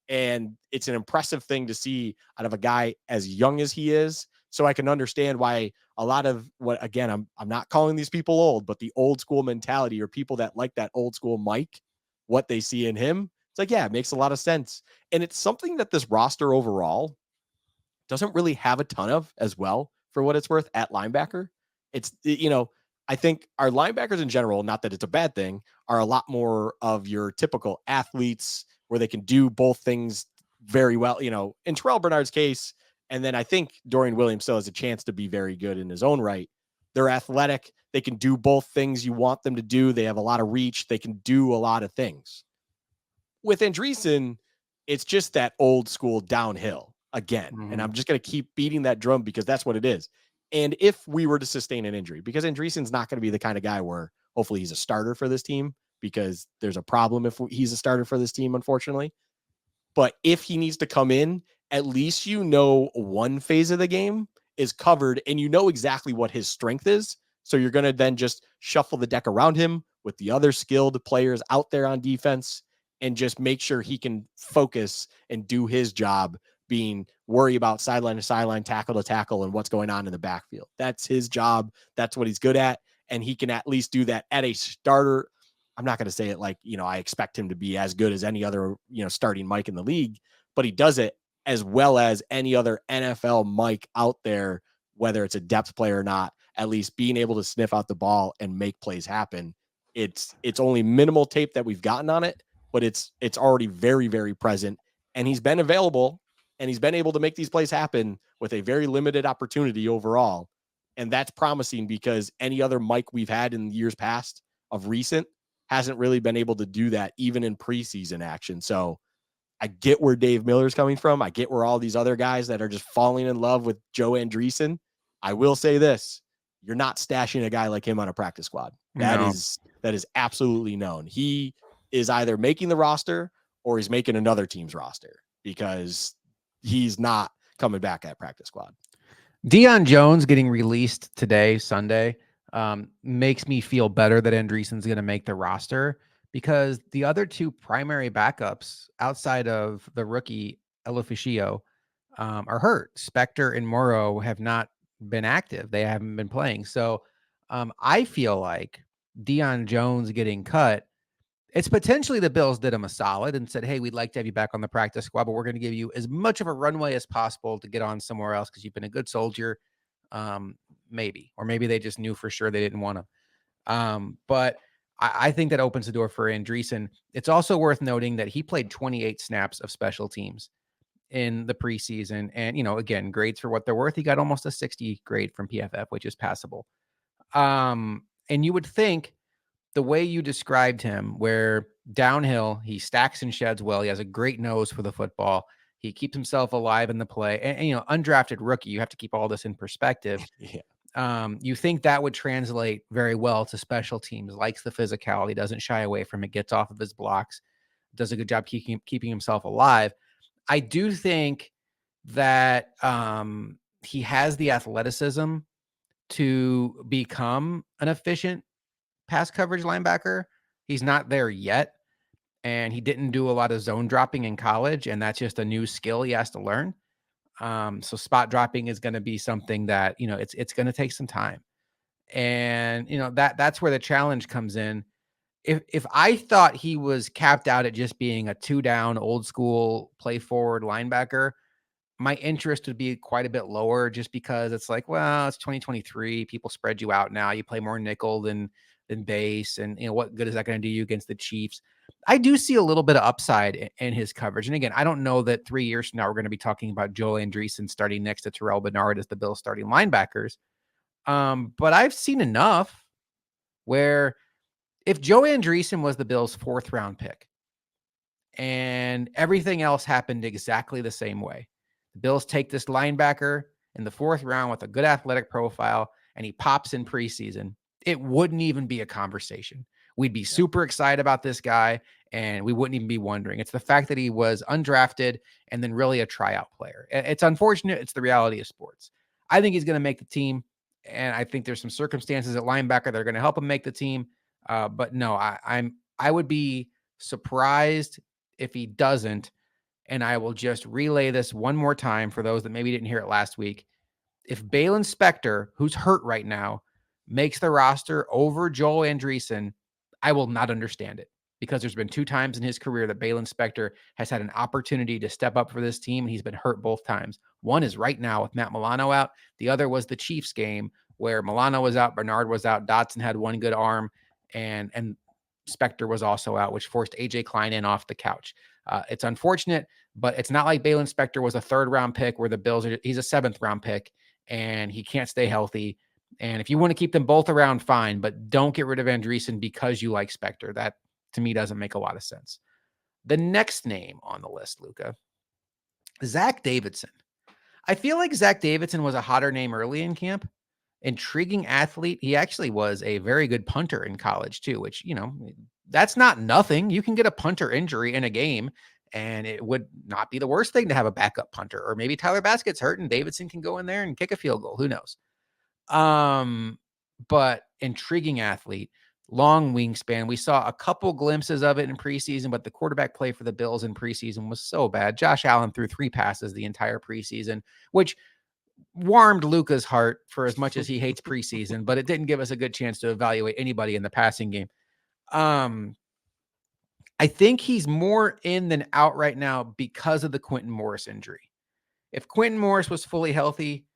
And it's an impressive thing to see out of a guy as young as he is. So I can understand why a lot of what, again, I'm not calling these people old, but the old school mentality, or people that like that old school Mike, what they see in him, it's like, yeah, it makes a lot of sense. And it's something that this roster overall doesn't really have a ton of as well, for what it's worth, at linebacker. It's, I think our linebackers in general, not that it's a bad thing, are a lot more of your typical athletes where they can do both things very well, in Terrell Bernard's case. And then I think Dorian Williams still has a chance to be very good in his own right. They're athletic. They can do both things you want them to do. They have a lot of reach. They can do a lot of things. With Andreessen, it's just that old school downhill again. And I'm just going to keep beating that drum because that's what it is. And if we were to sustain an injury, because Andreessen's not going to be the kind of guy where hopefully he's a starter for this team, because there's a problem if he's a starter for this team, unfortunately. But if he needs to come in, at least one phase of the game is covered and you know exactly what his strength is. So you're going to then just shuffle the deck around him with the other skilled players out there on defense and just make sure he can focus and do his job, being worry about sideline to sideline, tackle to tackle, and what's going on in the backfield. That's his job. That's what he's good at. And he can at least do that at a starter. I'm not going to say it like, I expect him to be as good as any other, starting Mike in the league, but he does it as well as any other NFL Mike out there, whether it's a depth player or not, at least being able to sniff out the ball and make plays happen. It's only minimal tape that we've gotten on it, but it's already very, very present. And he's been available and he's been able to make these plays happen with a very limited opportunity overall. And that's promising because any other Mike we've had in years past of recent hasn't really been able to do that, even in preseason action. So I get where Dave Miller's coming from. I get where all these other guys that are just falling in love with Joe Andreessen. I will say this: you're not stashing a guy like him on a practice squad. That
No.
is absolutely known. He is either making the roster or he's making another team's roster because he's not coming back at practice squad.
Deion Jones getting released today, Sunday, makes me feel better that Andreessen's going to make the roster, because the other two primary backups outside of the rookie Aloficio are hurt. Spector and Morrow have not been active. They haven't been playing. So I feel like Deion Jones getting cut, it's potentially the Bills did him a solid and said, hey, we'd like to have you back on the practice squad, but we're going to give you as much of a runway as possible to get on somewhere else because you've been a good soldier. Maybe, or maybe they just knew for sure they didn't want him. But I think that opens the door for Andreessen. It's also worth noting that he played 28 snaps of special teams in the preseason. And, again, grades for what they're worth. He got almost a 60 grade from PFF, which is passable. And you would think the way you described him, where downhill, he stacks and sheds well. He has a great nose for the football. He keeps himself alive in the play. And undrafted rookie, you have to keep all this in perspective.
Yeah.
You think that would translate very well to special teams, likes the physicality, doesn't shy away from it, gets off of his blocks, does a good job keeping himself alive. I do think that he has the athleticism to become an efficient pass coverage linebacker. He's not there yet, and he didn't do a lot of zone dropping in college, and that's just a new skill he has to learn. So spot dropping is going to be something that, it's going to take some time. And, that's where the challenge comes in. If I thought he was capped out at just being a 2-down old school play forward linebacker, my interest would be quite a bit lower, just because it's like, well, it's 2023. People spread you out now. You play more nickel than base. And, what good is that going to do you against the Chiefs? I do see a little bit of upside in his coverage. And again, I don't know that 3 years from now, we're going to be talking about Joel Andreessen starting next to Terrell Bernard as the Bills starting linebackers. But I've seen enough where if Joe Andreessen was the Bills' 4th round pick and everything else happened exactly the same way, the Bills take this linebacker in the 4th round with a good athletic profile, and he pops in preseason, it wouldn't even be a conversation. We'd be super excited about this guy, and we wouldn't even be wondering. It's the fact that he was undrafted and then really a tryout player. It's unfortunate. It's the reality of sports. I think he's going to make the team, and I think there's some circumstances at linebacker that are going to help him make the team. But no, I would be surprised if he doesn't. And I will just relay this one more time for those that maybe didn't hear it last week. If Balin Spector, who's hurt right now, makes the roster over Joel Andreessen, I will not understand it, because there's been 2 times in his career that Balin Spector has had an opportunity to step up for this team, and he's been hurt both times. One is right now with Matt Milano out. The other was the Chiefs game where Milano was out, Bernard was out, Dotson had one good arm, and Spector was also out, which forced AJ Klein in off the couch. It's unfortunate, but it's not like Balin Spector was a 3rd round pick where the Bills he's a 7th round pick and he can't stay healthy. And if you want to keep them both around, fine, but don't get rid of Andreessen because you like Spector. That to me doesn't make a lot of sense. The next name on the list, Luka, Zach Davidson. I feel like Zach Davidson was a hotter name early in camp. Intriguing athlete. He actually was a very good punter in college too, which, that's not nothing. You can get a punter injury in a game, and it would not be the worst thing to have a backup punter. Or maybe Tyler Bass gets hurt and Davidson can go in there and kick a field goal. Who knows? But intriguing athlete, long wingspan. We saw a couple glimpses of it in preseason, but the quarterback play for the Bills in preseason was so bad. Josh Allen threw 3 passes the entire preseason, which warmed Luka's heart for as much as he hates preseason, but it didn't give us a good chance to evaluate anybody in the passing game. I think he's more in than out right now because of the Quentin Morris injury. If Quentin Morris was fully healthy,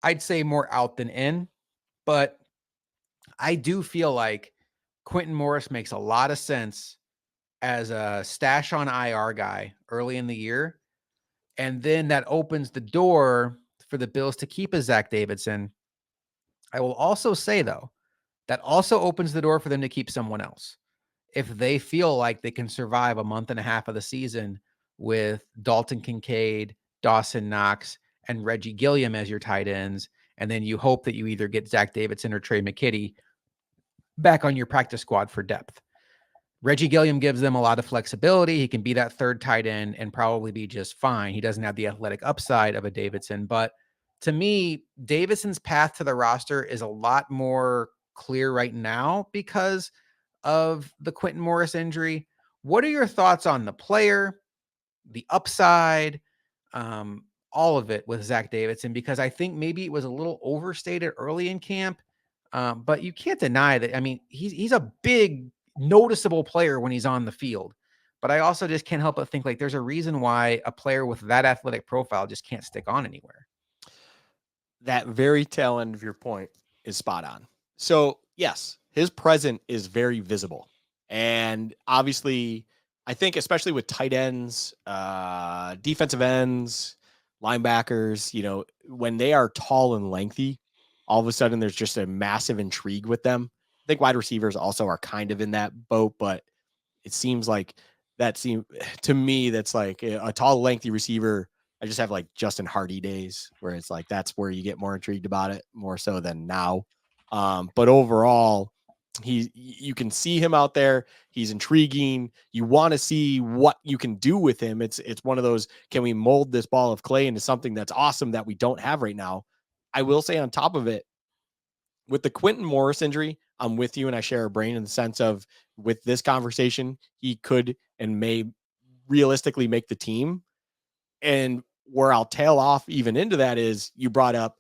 I'd say more out than in, but I do feel like Quentin Morris makes a lot of sense as a stash on IR guy early in the year. And then that opens the door for the Bills to keep a Zach Davidson. I will also say, though, that also opens the door for them to keep someone else. If they feel like they can survive a month and a half of the season with Dalton Kincaid, Dawson Knox, and Reggie Gilliam as your tight ends, and then you hope that you either get Zach Davidson or Trey McKitty back on your practice squad for depth. Reggie Gilliam gives them a lot of flexibility. He can be that third tight end and probably be just fine. He doesn't have the athletic upside of a Davidson, but to me, Davidson's path to the roster is a lot more clear right now because of the Quentin Morris injury. What are your thoughts on the player, the upside, all of it with Zach Davidson? Because I think maybe it was a little overstated early in camp, but you can't deny that. I mean, he's a big, noticeable player when he's on the field. But I also just can't help but think like there's a reason why a player with that athletic profile just can't stick on anywhere.
That very tail end of your point is spot on. So, yes, his presence is very visible. And obviously, I think, especially with tight ends, defensive ends, linebackers, when they are tall and lengthy, all of a sudden there's just a massive intrigue with them. I think wide receivers also are kind of in that boat, but it seems like to me, that's like a tall, lengthy receiver. I just have like Justin Hardy days where it's like that's where you get more intrigued about it more so than now. But overall, you can see him out there. He's intriguing. You want to see what you can do with him. It's one of those, can we mold this ball of clay into something that's awesome that we don't have right now? I will say on top of it, with the Quentin Morris injury, I'm with you and I share a brain in the sense of with this conversation, he could and may realistically make the team. And where I'll tail off even into that is you brought up,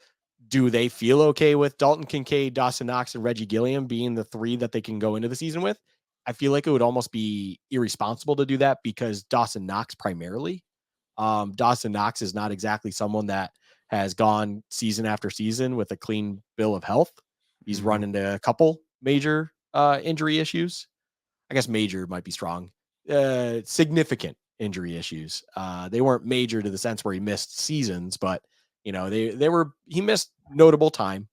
do they feel okay with Dalton Kincaid, Dawson Knox, and Reggie Gilliam being the three that they can go into the season with? I feel like it would almost be irresponsible to do that because Dawson Knox primarily. Dawson Knox is not exactly someone that has gone season after season with a clean bill of health. He's run into a couple major injury issues. I guess major might be strong. Significant injury issues. They weren't major to the sense where he missed seasons, but he missed notable time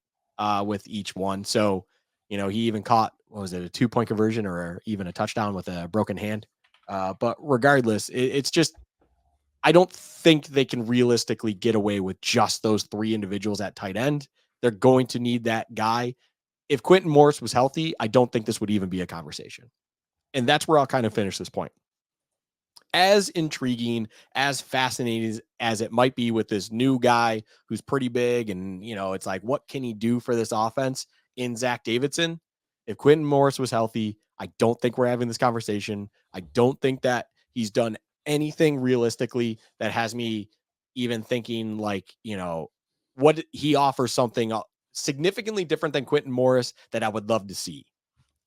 with each one. So, he even caught, what was it, a 2-point conversion or even a touchdown with a broken hand. But regardless, it's just, I don't think they can realistically get away with just those three individuals at tight end. They're going to need that guy. If Quentin Morris was healthy, I don't think this would even be a conversation. And that's where I'll kind of finish this point. As intriguing, as fascinating as it might be with this new guy who's pretty big and, it's like, what can he do for this offense in Zach Davidson? If Quentin Morris was healthy, I don't think we're having this conversation. I don't think that he's done anything realistically that has me even thinking like, what he offers something significantly different than Quentin Morris that I would love to see.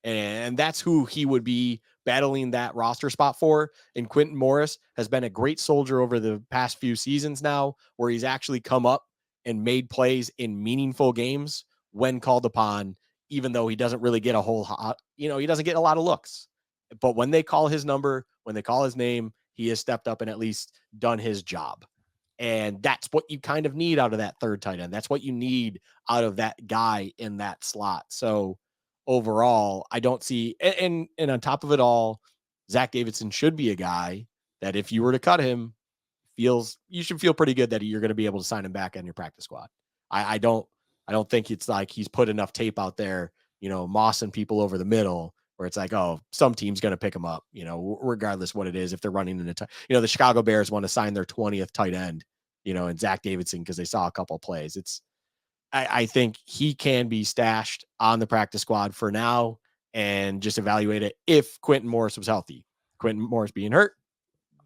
And that's who he would be battling that roster spot for. And Quentin Morris has been a great soldier over the past few seasons now, where he's actually come up and made plays in meaningful games when called upon, even though he doesn't really get he doesn't get a lot of looks. But when they call his number, when they call his name, he has stepped up and at least done his job. And that's what you kind of need out of that third tight end. That's what you need out of that guy in that slot. So overall, I don't see, and on top of it all, Zach Davidson should be a guy that if you were to cut him, you should feel pretty good that you're going to be able to sign him back on your practice squad. I don't think it's like he's put enough tape out there, mossing people over the middle where it's like, oh, some team's going to pick him up, regardless what it is. If they're running in the Chicago Bears want to sign their 20th tight end, and Zach Davidson, because they saw a couple of plays. I think he can be stashed on the practice squad for now and just evaluate it if Quentin Morris was healthy. Quentin Morris being hurt,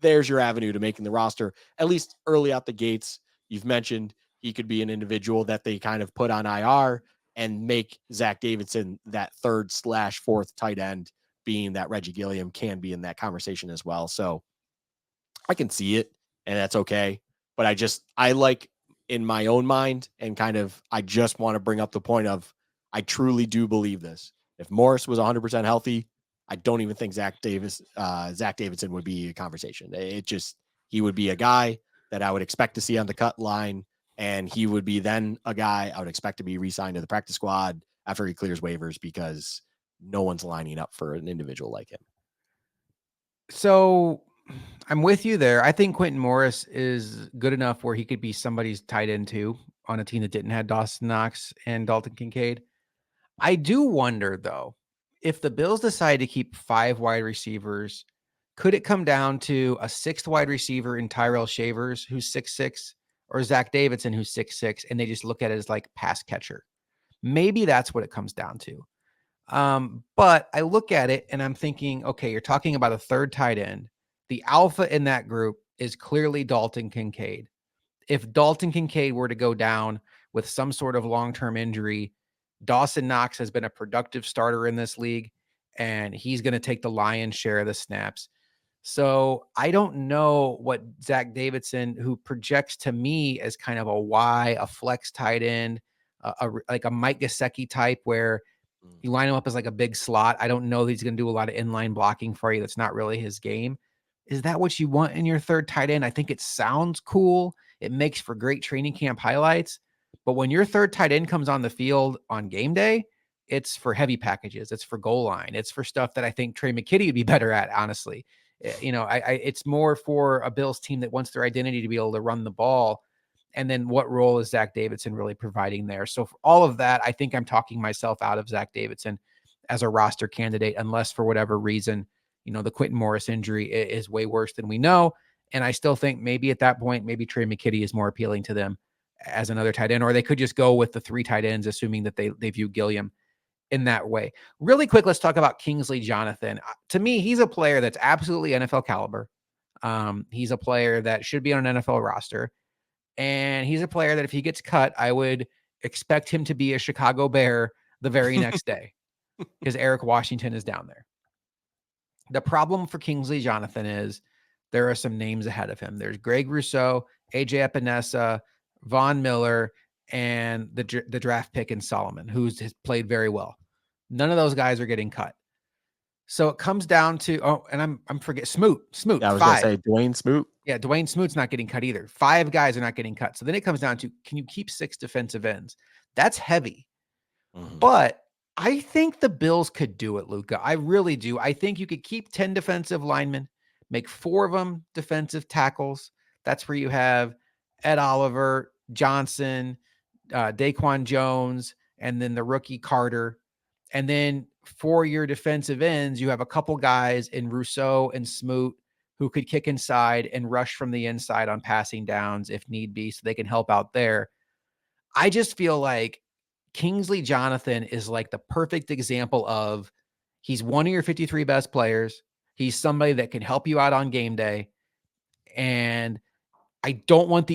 there's your avenue to making the roster, at least early out the gates. You've mentioned he could be an individual that they kind of put on IR and make Zach Davidson that third/fourth tight end, being that Reggie Gilliam can be in that conversation as well. So I can see it, and that's okay. But I like, in my own mind, and kind of, I just want to bring up the point of, I truly do believe this. If Morris was 100% healthy, I don't even think Zach Davidson would be a conversation. He would be a guy that I would expect to see on the cut line, and he would be then a guy I would expect to be re-signed to the practice squad after he clears waivers because no one's lining up for an individual like him.
So I'm with you there. I think Quentin Morris is good enough where he could be somebody's tight end too on a team that didn't have Dawson Knox and Dalton Kincaid. I do wonder though, if the Bills decide to keep 5 wide receivers, could it come down to a 6th wide receiver in Tyrell Shavers, who's 6'6", or Zach Davidson, who's 6'6", and they just look at it as like pass catcher? Maybe that's what it comes down to. But I look at it and I'm thinking, okay, you're talking about a 3rd tight end. The alpha in that group is clearly Dalton Kincaid. If Dalton Kincaid were to go down with some sort of long-term injury, Dawson Knox has been a productive starter in this league, and he's going to take the lion's share of the snaps. So I don't know what Zach Davidson, who projects to me as kind of a Y, a flex tight end, like a Mike Gesicki type, where you line him up as like a big slot. I don't know that he's going to do a lot of inline blocking for you. That's not really his game. Is that what you want in your 3rd tight end? I think it sounds cool. It makes for great training camp highlights. But when your 3rd tight end comes on the field on game day, it's for heavy packages. It's for goal line. It's for stuff that I think Trey McKitty would be better at, honestly. It's more for a Bills team that wants their identity to be able to run the ball. And then what role is Zach Davidson really providing there? So for all of that, I think I'm talking myself out of Zach Davidson as a roster candidate, unless for whatever reason, the Quentin Morris injury is way worse than we know. And I still think maybe at that point, maybe Trey McKitty is more appealing to them as another tight end, or they could just go with the 3 tight ends, assuming that they view Gilliam in that way. Really quick, let's talk about Kingsley Jonathan. To me, he's a player that's absolutely NFL caliber. He's a player that should be on an NFL roster. And he's a player that if he gets cut, I would expect him to be a Chicago Bear the very next day because Eric Washington is down there. The problem for Kingsley Jonathan is there are some names ahead of him. There's Greg Rousseau, AJ Epinesa, Von Miller, and the draft pick in Solomon, has played very well. None of those guys are getting cut. So it comes down to, and I'm forget Smoot.
Yeah, I was
5.
going to say Dwayne Smoot.
Yeah, Dwayne Smoot's not getting cut either. 5 guys are not getting cut. So then it comes down to, can you keep 6 defensive ends? That's heavy. Mm-hmm. But I think the Bills could do it, Luka. I really do. I think you could keep 10 defensive linemen, make 4 of them defensive tackles. That's where you have Ed Oliver, Johnson, Daquan Jones, and then the rookie Carter. And then for your defensive ends, you have a couple guys in Rousseau and Smoot who could kick inside and rush from the inside on passing downs if need be, so they can help out there. I just feel like Kingsley Jonathan is like the perfect example of he's one of your 53 best players. He's somebody that can help you out on game day. And I don't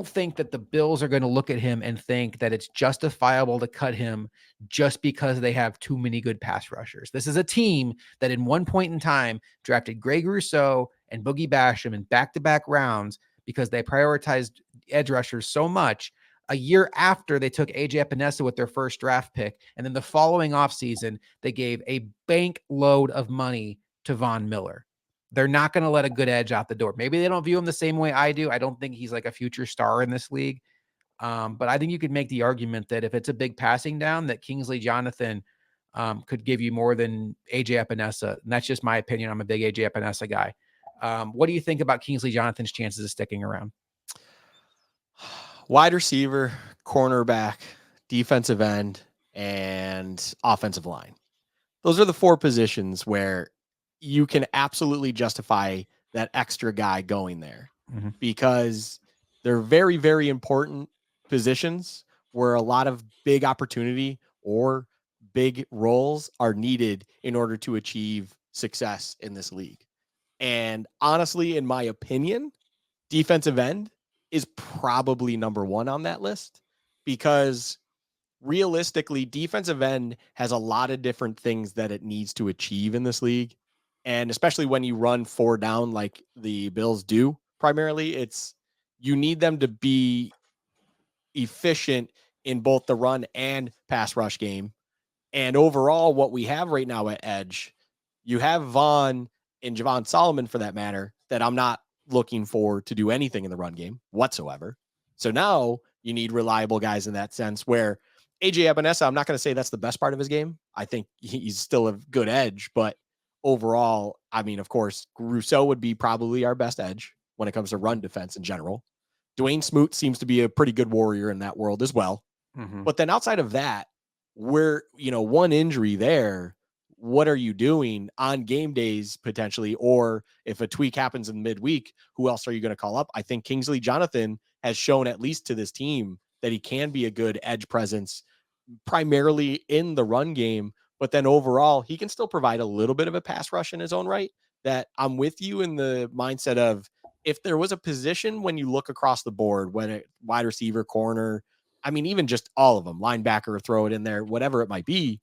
think that the Bills are going to look at him and think that it's justifiable to cut him just because they have too many good pass rushers. This is a team that in one point in time drafted Greg Rousseau and Boogie Basham in back-to-back rounds because they prioritized edge rushers so much. A year after they took AJ Epinesa with their first draft pick, and then the following offseason, they gave a bank load of money to Von Miller. They're not going to let a good edge out the door. Maybe they don't view him the same way I do. I don't think he's like a future star in this league. But I think you could make the argument that if it's a big passing down, that Kingsley Jonathan could give you more than AJ Epinesa. And that's just my opinion. I'm a big AJ Epinesa guy. What do you think about Kingsley Jonathan's chances of sticking around?
Wide receiver, cornerback, defensive end, and offensive line. Those are the 4 positions where you can absolutely justify that extra guy going there because they're very, very important positions where a lot of big opportunity or big roles are needed in order to achieve success in this league. And honestly, in my opinion, defensive end is probably number 1 on that list because realistically, defensive end has a lot of different things that it needs to achieve in this league. And especially when you run 4 down like the Bills do, primarily, you need them to be efficient in both the run and pass rush game. And overall, what we have right now at edge, you have Vaughn and Javon Solomon for that matter, that I'm not looking for to do anything in the run game whatsoever. So now you need reliable guys in that sense where AJ Epinesa, I'm not going to say that's the best part of his game. I think he's still a good edge, but overall, I mean, of course, Rousseau would be probably our best edge when it comes to run defense in general. Dwayne Smoot seems to be a pretty good warrior in that world as well.
Mm-hmm.
But then outside of that, we're, one injury there. What are you doing on game days potentially? Or if a tweak happens in midweek, who else are you going to call up? I think Kingsley Jonathan has shown, at least to this team, that he can be a good edge presence, primarily in the run game. But then overall, he can still provide a little bit of a pass rush in his own right. That I'm with you in the mindset of, if there was a position when you look across the board, when it wide receiver, corner, I mean, even just all of them, linebacker, throw it in there, whatever it might be.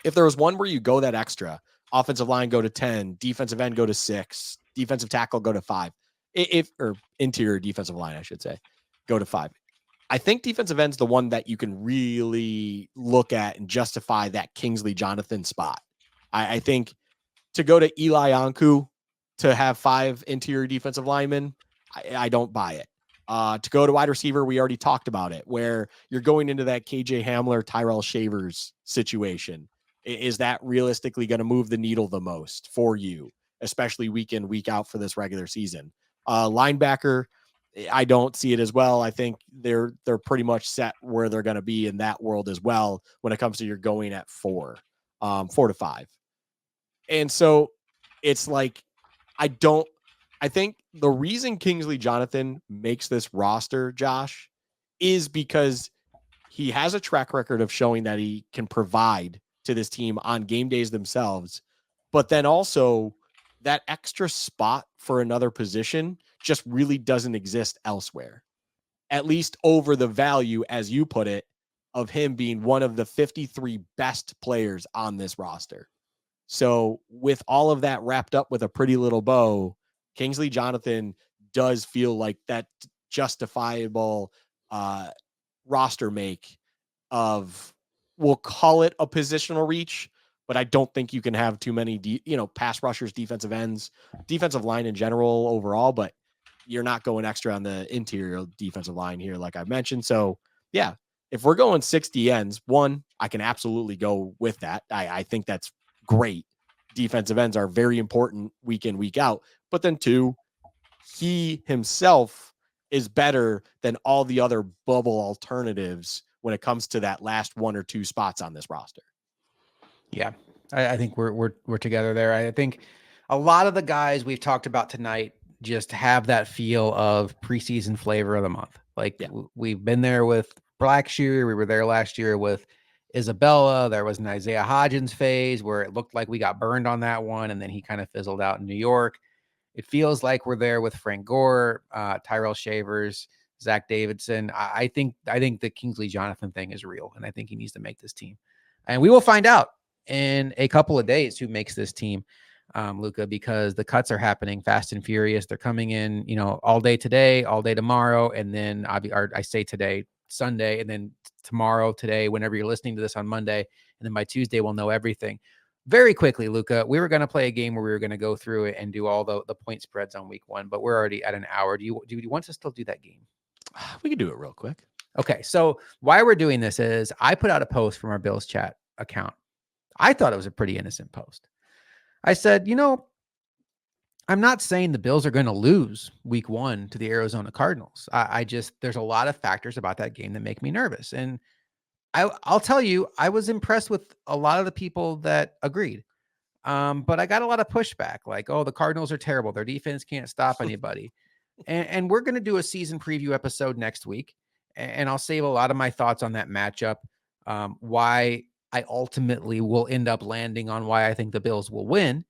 If there was one where you go that extra, offensive line go to 10, defensive end go to 6, defensive tackle go to 5, or interior defensive line, I should say, go to 5. I think defensive end's the one that you can really look at and justify that Kingsley Jonathan spot. I think to go to Eli Anku to have 5 interior defensive linemen, I don't buy it. To go to wide receiver, we already talked about it, where you're going into that KJ Hamler, Tyrell Shavers situation. Is that realistically going to move the needle the most for you, especially week in, week out for this regular season? Linebacker, I don't see it as well. I think they're pretty much set where they're going to be in that world as well when it comes to you're going at 4 to 5. And so it's like, I think the reason Kingsley Jonathan makes this roster, Josh, is because he has a track record of showing that he can provide to this team on game days themselves. But then also that extra spot for another position just really doesn't exist elsewhere, at least over the value, as you put it, of him being one of the 53 best players on this roster. So with all of that wrapped up with a pretty little bow, Kingsley Jonathan does feel like that justifiable roster make of, we'll call it a positional reach, but I don't think you can have too many, pass rushers, defensive ends, defensive line in general overall, but you're not going extra on the interior defensive line here, like I mentioned. So yeah, if we're going 60 ends, one, I can absolutely go with that. I think that's great. Defensive ends are very important week in, week out. But then 2, he himself is better than all the other bubble alternatives when it comes to that last 1 or 2 spots on this roster.
Yeah, I think we're together there. I think a lot of the guys we've talked about tonight just have that feel of preseason flavor of the month. Like we've been there with Blackshear. We were there last year with Isabella. There was an Isaiah Hodgins phase where it looked like we got burned on that one, and then he kind of fizzled out in New York. It feels like we're there with Frank Gore, Tyrell Shavers, Zach Davidson. I think the Kingsley Jonathan thing is real, and I think he needs to make this team. And we will find out in a couple of days who makes this team, Luka, because the cuts are happening fast and furious. They're coming in, all day today, all day tomorrow, and then I say today, Sunday, and then tomorrow, today, whenever you're listening to this on Monday, and then by Tuesday we'll know everything. Very quickly, Luka, we were going to play a game where we were going to go through it and do all the point spreads on week 1, but we're already at an hour. Do you want to still do that game?
We can do it real quick.
Okay, so why we're doing this is I put out a post from our Bills chat account. I thought it was a pretty innocent post. I said, I'm not saying the Bills are going to lose week 1 to the Arizona Cardinals. I just, there's a lot of factors about that game that make me nervous. And I'll tell you, I was impressed with a lot of the people that agreed. But I got a lot of pushback, like, oh, the Cardinals are terrible. Their defense can't stop anybody. And we're going to do a season preview episode next week. And I'll save a lot of my thoughts on that matchup, why I ultimately will end up landing on why I think the Bills will win.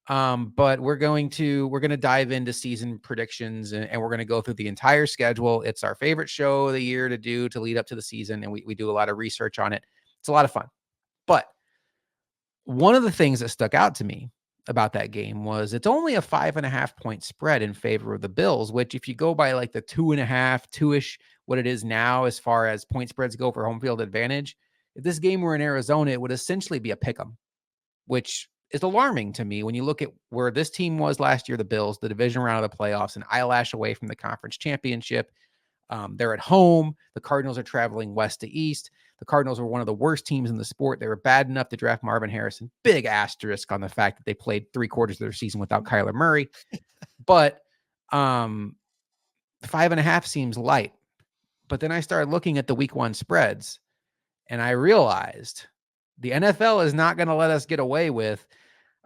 But we're going to dive into season predictions, and we're going to go through the entire schedule. It's our favorite show of the year to do to lead up to the season. And we do a lot of research on it. It's a lot of fun. But one of the things that stuck out to me about that game was it's only a 5.5 point spread in favor of the Bills, which if you go by like the 2.5, 2-ish, what it is now, as far as point spreads go for home field advantage, If this game were in Arizona, it would essentially be a pick 'em, which is alarming to me when you look at where this team was last year, the Bills, the division round of the playoffs, an eyelash away from the conference championship. They're at home. The Cardinals are traveling west to east. The Cardinals were one of the worst teams in the sport. They were bad enough to draft Marvin Harrison. Big asterisk on the fact that they played 3/4 of their season without Kyler Murray. But 5.5 seems light. But then I started looking at the week 1 spreads, and I realized the NFL is not going to let us get away with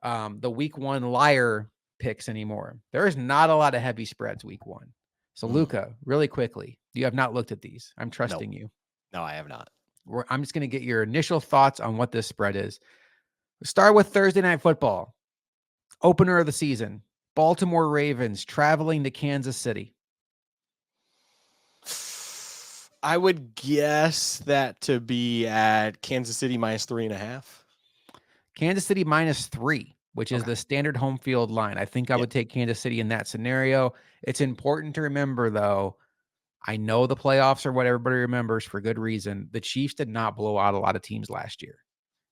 the week 1 liar picks anymore. There is not a lot of heavy spreads week 1. So, Luka, really quickly, you have not looked at these. I'm trusting you.
No, I have not.
I'm just going to get your initial thoughts on what this spread is. Start with Thursday Night Football, opener of the season. Baltimore Ravens traveling to Kansas City.
I would guess that to be at Kansas City -3.5.
Kansas City -3, which is the standard home field line. I think I would take Kansas City in that scenario. It's important to remember, though, I know the playoffs are what everybody remembers for good reason. The Chiefs did not blow out a lot of teams last year.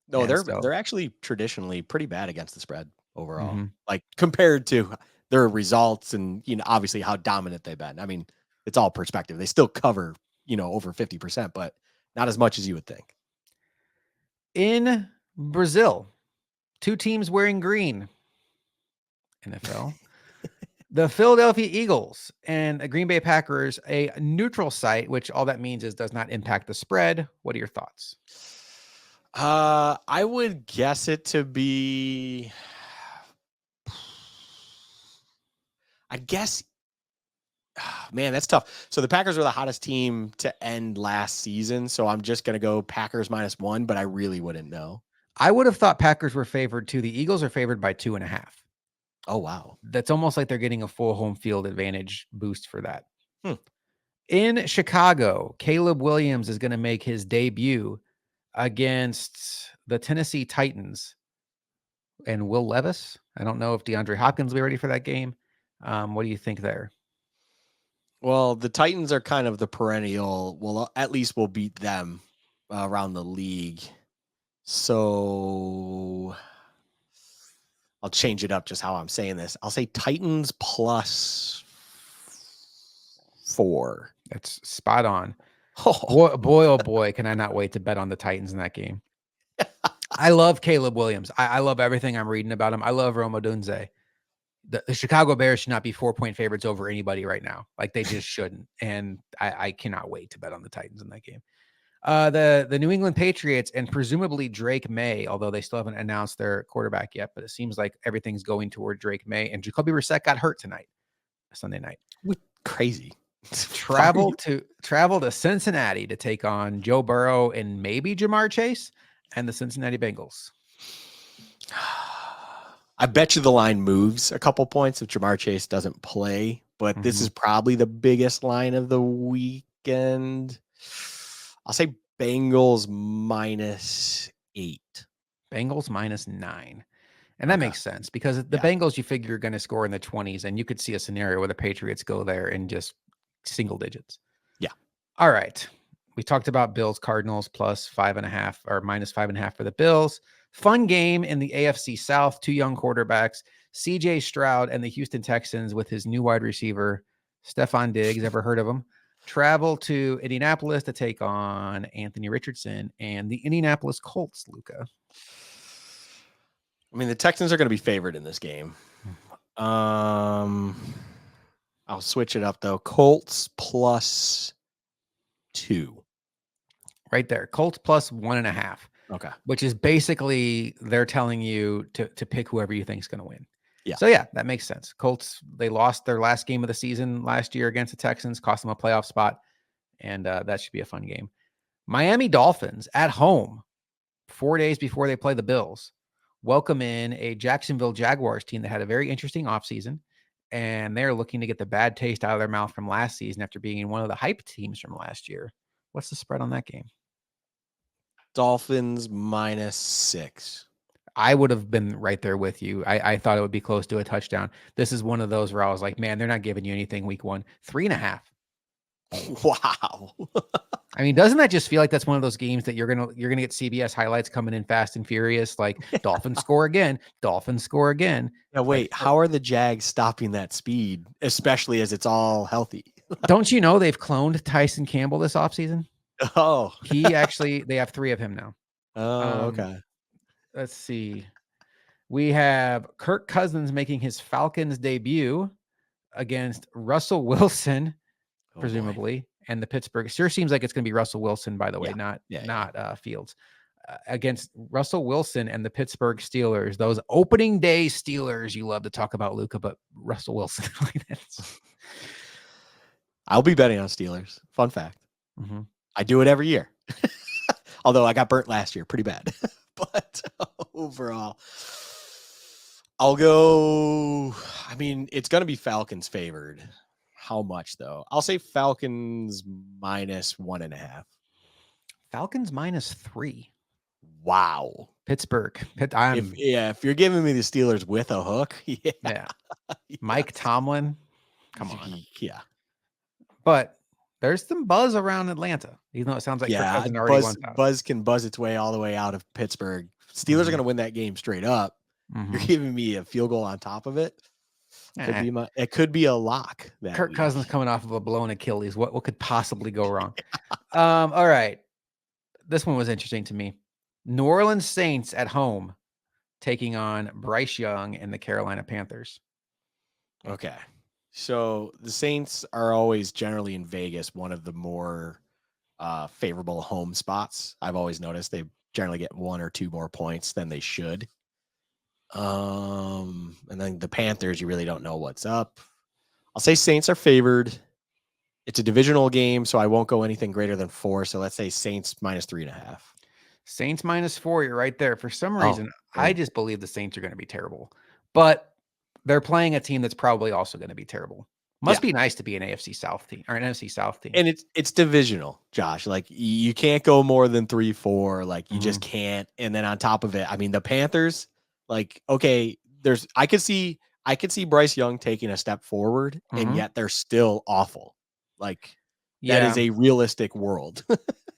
No, they're actually traditionally pretty bad against the spread overall.
Mm-hmm.
Like compared to their results and obviously how dominant they've been. I mean, it's all perspective. They still cover, over 50%, but not as much as you would think.
In Brazil, 2 teams wearing green. NFL. The Philadelphia Eagles and the Green Bay Packers, a neutral site, which all that means is does not impact the spread. What are your thoughts?
I would guess it to be, I guess, man, that's tough. So the Packers were the hottest team to end last season. So I'm just going to go Packers -1, but I really wouldn't know.
I would have thought Packers were favored too. The Eagles are favored by 2.5.
Oh, wow.
That's almost like they're getting a full home field advantage boost for that. In Chicago, Caleb Williams is going to make his debut against the Tennessee Titans and Will Levis. I don't know if DeAndre Hopkins will be ready for that game. What do you think there?
Well, the Titans are kind of the perennial. Well, at least we'll beat them around the league. So I'll change it up just how I'm saying this. I'll say Titans +4.
That's spot on. Oh boy, can I not wait to bet on the Titans in that game. I love Caleb Williams. I love everything I'm reading about him. I love Rome Odunze. The Chicago Bears should not be 4-point favorites over anybody right now. Like they just shouldn't. And I cannot wait to bet on the Titans in that game. The New England Patriots and presumably Drake May, although they still haven't announced their quarterback yet, but it seems like everything's going toward Drake May. And Jacoby Brissett got hurt tonight, Sunday night.
Crazy.
Travel to Cincinnati to take on Joe Burrow and maybe Jamar Chase and the Cincinnati Bengals.
I bet you the line moves a couple points if Jamar Chase doesn't play, but this is probably the biggest line of the weekend. I'll say Bengals -8.
Bengals -9. And that makes sense because the Bengals, you figure, are going to score in the 20s, and you could see a scenario where the Patriots go there in just single digits.
Yeah.
All right. We talked about Bills Cardinals +5.5 or -5.5 for the Bills. Fun game in the AFC South. 2 young quarterbacks, CJ Stroud and the Houston Texans with his new wide receiver, Stephon Diggs. Ever heard of him? Travel to Indianapolis to take on Anthony Richardson and the Indianapolis Colts, Luka.
I mean, the Texans are going to be favored in this game. I'll switch it up, though. Colts +2.
Right there. Colts +1.5.
Okay.
Which is basically they're telling you to pick whoever you think is going to win.
Yeah.
So, yeah, that makes sense. Colts, they lost their last game of the season last year against the Texans, cost them a playoff spot, and that should be a fun game. Miami Dolphins at home, 4 days before they play the Bills, welcome in a Jacksonville Jaguars team that had a very interesting offseason, and they're looking to get the bad taste out of their mouth from last season after being one of the hype teams from last year. What's the spread on that game?
Dolphins -6.
I would have been right there with you. I thought it would be close to a touchdown. This is one of those where I was like, man, they're not giving you anything week 1. 3.5.
Wow.
I mean, doesn't that just feel like that's one of those games that you're gonna get CBS highlights coming in fast and furious, like Dolphins score again, Dolphins score again.
Now,
Like,
wait, how are the Jags stopping that speed, especially as it's all healthy?
don't you know they've cloned Tyson Campbell this offseason?
Oh,
They have 3 of him now.
oh,
Um,
okay.
let's see. We have Kirk Cousins making his Falcons debut against Russell Wilson,
Oh boy.
presumably, and the Pittsburgh. Sure seems like it's going to be Russell Wilson, by the way,
Yeah.
not
Yeah.
not Fields. Against Russell Wilson and the Pittsburgh Steelers, those opening day Steelers. You love to talk about Luka, but Russell Wilson.
I'll be betting on Steelers. Fun fact.
Mm-hmm.
I do it every year. Although I got burnt last year pretty bad. But overall, I'll go. I mean, it's going to be Falcons favored. How much, though? I'll say Falcons -1.5.
Falcons -3.
Wow.
Pittsburgh.
If you're giving me the Steelers with a hook, yeah.
Yeah. Mike Tomlin. Come on.
Yeah.
But there's some buzz around Atlanta, even though it sounds like Kirk Cousins already won.
Buzz can buzz its way all the way out of Pittsburgh. Steelers are going to win that game straight up. You're giving me a field goal on top of it. It could be a lock.
Kirk Cousins coming off of a blown Achilles. What could possibly go wrong? All right. This one was interesting to me. New Orleans Saints at home taking on Bryce Young and the Carolina Panthers.
Okay. So the Saints are always generally in Vegas, one of the more favorable home spots. I've always noticed they generally get 1 or 2 more points than they should. And then the Panthers, you really don't know what's up. I'll say Saints are favored. It's a divisional game, so I won't go anything greater than 4. So let's say Saints -3.5.
Saints -4. You're right there. For some reason, I just believe the Saints are going to be terrible, but they're playing a team that's probably also going to be terrible. Must be nice to be an AFC South team or an NFC South team.
And it's divisional, Josh. Like you can't go more than 3-4. Like you just can't. And then on top of it, I mean, the Panthers, like, okay, I could see Bryce Young taking a step forward, and yet they're still awful. Like that is a realistic world.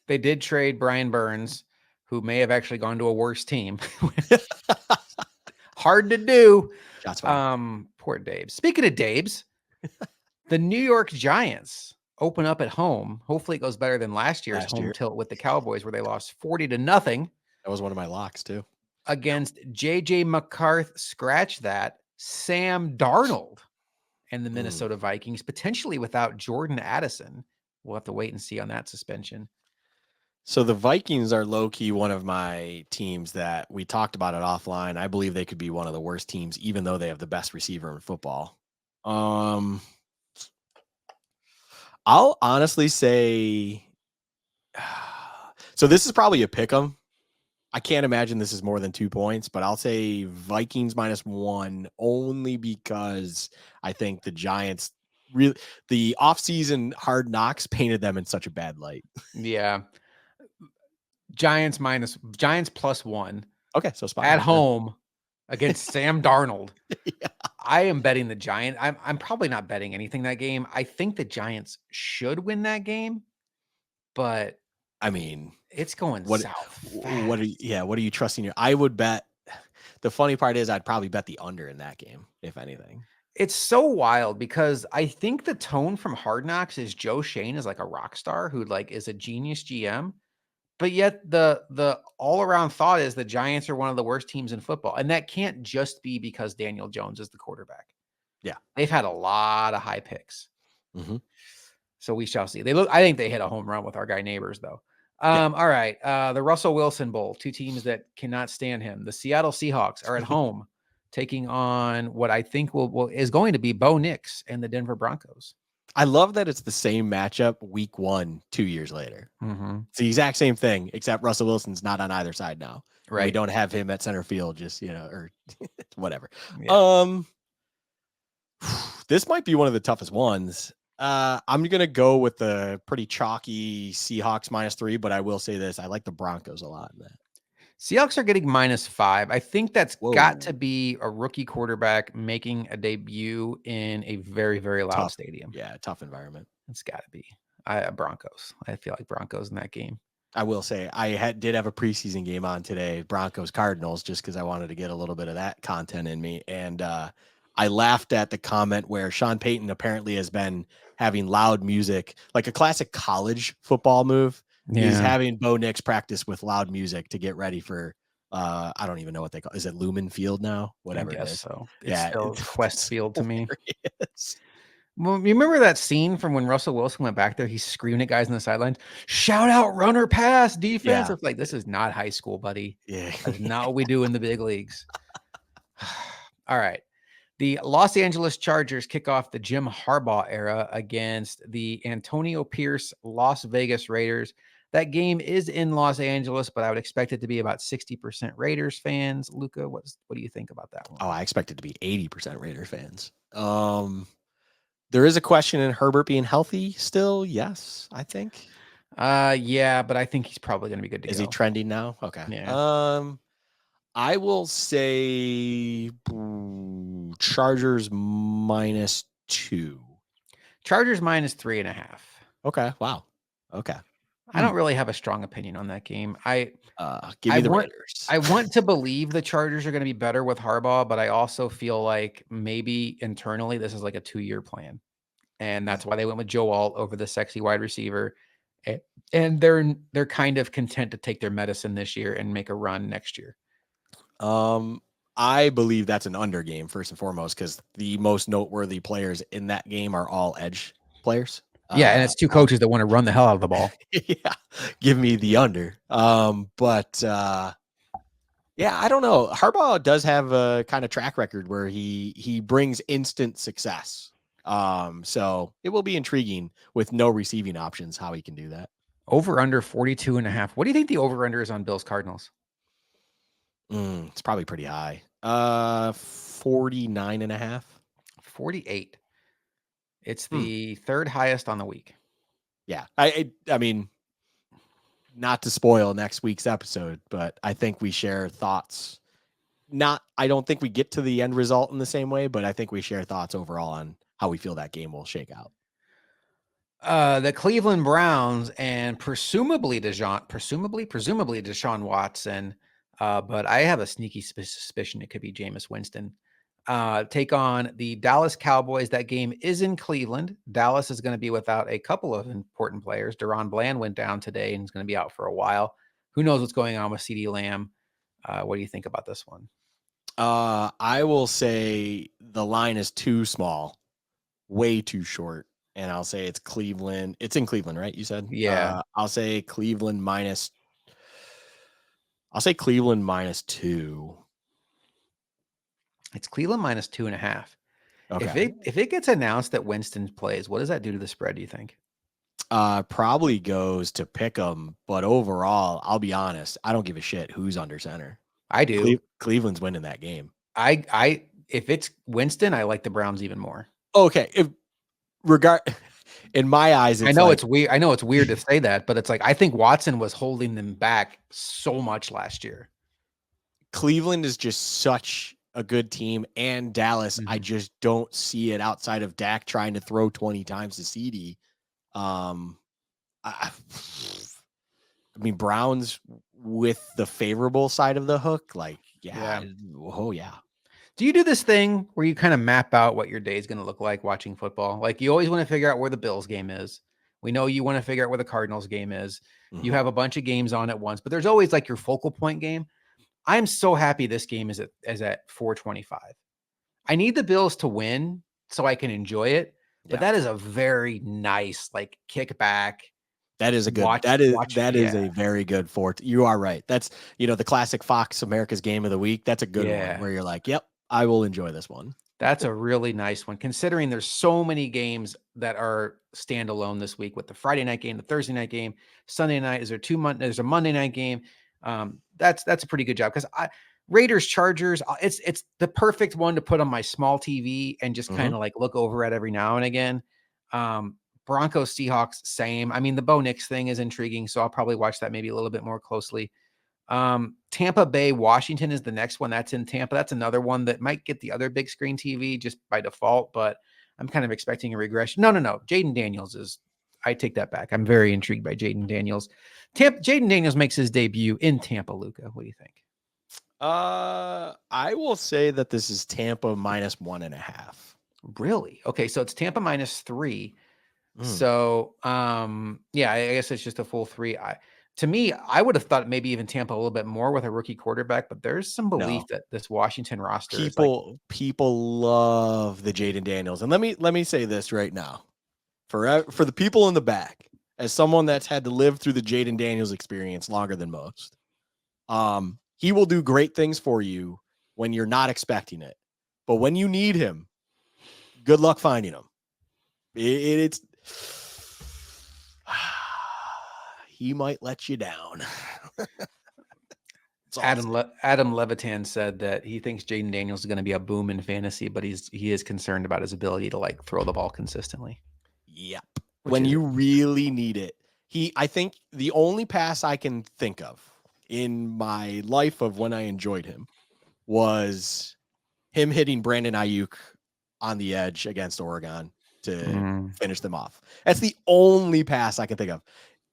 They did trade Brian Burns, who may have actually gone to a worse team. Hard to do. Poor Dabes. Speaking of Dabes, the New York Giants open up at home. Hopefully it goes better than last year's home tilt with the Cowboys, where they lost 40-0.
That was one of my locks too.
Against JJ McCarthy, scratch that, Sam Darnold and the Minnesota Vikings, potentially without Jordan Addison. We'll have to wait and see on that suspension.
So the Vikings are low-key one of my teams that we talked about it offline. I believe they could be one of the worst teams, even though they have the best receiver in football. I'll honestly say, so this is probably a pick 'em. I can't imagine this is more than 2 points, but I'll say Vikings -1 only because I think the Giants the offseason hard knocks painted them in such a bad light.
Yeah. Giants +1.
Okay. So spot
at home against Sam Darnold.
Yeah.
I am betting the Giants. I'm probably not betting anything that game. I think the Giants should win that game, but
I mean,
it's going south.
What are you trusting I would bet. The funny part is I'd probably bet the under in that game, if anything.
It's so wild because I think the tone from Hard Knocks is Joe Shane is like a rock star who like is a genius GM, but yet the all around thought is the Giants are one of the worst teams in football, and that can't just be because Daniel Jones is the quarterback.
Yeah,
they've had a lot of high picks, so we shall see. I think they hit a home run with our guy Neighbors though. All right, the Russell Wilson Bowl, 2 teams that cannot stand him. The Seattle Seahawks are at home, taking on what I think is going to be Bo Nix and the Denver Broncos.
I love that it's the same matchup week 1, 2 years later. It's the exact same thing, except Russell Wilson's not on either side now. Right. We don't have him at center field, just, or whatever. Yeah. This might be one of the toughest ones. I'm going to go with the pretty chalky Seahawks -3, but I will say this. I like the Broncos a lot in that.
Seahawks are getting -5. I think that's got to be a rookie quarterback making a debut in a very, very loud stadium.
Yeah, tough environment.
It's got to be. Broncos. I feel like Broncos in that game.
I will say I did have a preseason game on today, Broncos Cardinals, just because I wanted to get a little bit of that content in me. And I laughed at the comment where Sean Payton apparently has been having loud music, like a classic college football move, is
Yeah,
having Bo Nix practice with loud music to get ready for I don't even know what they call it. Is it Lumen Field now?
I
Whatever it
guess
is.
so. It's
Yeah,
still Quest
it's
Field to me.
hilarious.
Well, you remember that scene from when Russell Wilson went back there? He's screaming at guys on the sidelines, shout out, runner, pass, defense.
Yeah.
It's like, this is not high school, buddy.
Yeah.
That's not what we do in the big leagues. All right. The Los Angeles Chargers kick off the Jim Harbaugh era against the Antonio Pierce Las Vegas Raiders. That game is in Los Angeles, but I would expect it to be about 60% Raiders fans. Luka, what do you think about that one?
Oh, I expect it to be 80% Raider fans. There is a question in Herbert being healthy still. Yes, I think.
Yeah, but I think he's probably going to be good to
Is
go.
he trending now? Okay.
Yeah.
I will say Chargers -2.
Chargers -3.5.
Okay. Wow. Okay.
I don't really have a strong opinion on that game.
Give me the Raiders.
I want to believe the Chargers are going to be better with Harbaugh, but I also feel like maybe internally this is like a 2-year plan. And that's why they went with Joe Alt over the sexy wide receiver. And they're kind of content to take their medicine this year and make a run next year.
I believe that's an under game first and foremost because the most noteworthy players in that game are all edge players.
Yeah, and it's two coaches that want to run the hell out of the ball.
Yeah, give me the under. But yeah, I don't know. Harbaugh does have a kind of track record where he brings instant success. So it will be intriguing with no receiving options how he can do that.
Over under 42.5. What do you think the over under is on Bills Cardinals?
It's probably pretty high. 49.5.
48. It's the third highest on the week.
Yeah. I mean, not to spoil next week's episode, but I think we share thoughts. I don't think we get to the end result in the same way, but I think we share thoughts overall on how we feel that game will shake out.
The Cleveland Browns and presumably Deshaun Watson, but I have a sneaky suspicion it could be Jameis Winston. Take on the Dallas Cowboys. That game is in Cleveland. Dallas is going to be without a couple of important players. Deron Bland went down today and is going to be out for a while. Who knows what's going on with CeeDee Lamb? What do you think about this one?
I will say the line is too small, way too short. And I'll say it's Cleveland. It's in Cleveland, right? You said?
Yeah.
I'll say Cleveland -2.
It's Cleveland -2.5.
Okay.
If it gets announced that Winston plays, what does that do to the spread, do you think?
Probably goes to pick 'em, but overall, I'll be honest, I don't give a shit who's under center.
I do.
Cleveland's winning that game.
If it's Winston, I like the Browns even more.
Okay, in my eyes,
I know it's weird. I know it's weird to say that, but it's like I think Watson was holding them back so much last year.
Cleveland is just such a good team, and Dallas, I just don't see it outside of Dak trying to throw 20 times to CeeDee. I mean, Browns with the favorable side of the hook, like, yeah. Oh yeah.
Do you do this thing where you kind of map out what your day is going to look like watching football? Like you always want to figure out where the Bills game is. We know you want to figure out where the Cardinals game is. You have a bunch of games on at once, but there's always like your focal point game. I'm so happy this game is at 425. I need the Bills to win so I can enjoy it, but that is a very nice like kickback.
That is a good. That is a very good fourth. You are right. That's the classic Fox America's Game of the Week. That's a good one where you're like, yep, I will enjoy this one.
That's a really nice one, considering there's so many games that are standalone this week with the Friday night game, the Thursday night game, Sunday night. There's a Monday night game. That's a pretty good job because Raiders Chargers. It's the perfect one to put on my small TV and just kind of like look over at every now and again. Broncos Seahawks, same. I mean, the Bo Nix thing is intriguing, so I'll probably watch that maybe a little bit more closely. Tampa Bay, Washington is the next one. That's in Tampa. That's another one that might get the other big screen TV just by default, but I'm kind of expecting a regression. No. Jaden Daniels I take that back. I'm very intrigued by Jaden Daniels. Jaden Daniels makes his debut in Tampa. Luka, what do you think?
I will say that this is Tampa -1.5.
Really? Okay, so it's Tampa -3.
Mm.
So, yeah, I guess it's just a full 3. To me, I would have thought maybe even Tampa a little bit more with a rookie quarterback, but there's some belief
No.
that this Washington roster is like,
People love the Jaden Daniels. And let me say this right now. For the people in the back, as someone that's had to live through the Jaden Daniels experience longer than most, he will do great things for you when you're not expecting it. But when you need him, good luck finding him. It's he might let you down.
Adam Levitan said that he thinks Jaden Daniels is going to be a boom in fantasy, but he is concerned about his ability to like throw the ball consistently.
Yep. When you really need it. I think the only pass I can think of in my life of when I enjoyed him was him hitting Brandon Ayuk on the edge against Oregon to finish them off. That's the only pass I can think of.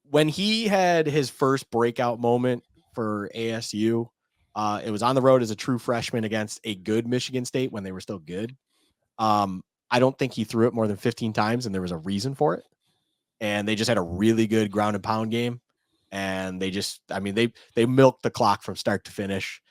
When he had his first breakout moment for ASU, it was on the road as a true freshman against a good Michigan State when they were still good. I don't think he threw it more than 15 times, and there was a reason for it. And they just had a really good ground and pound game. And they milked the clock from start to finish,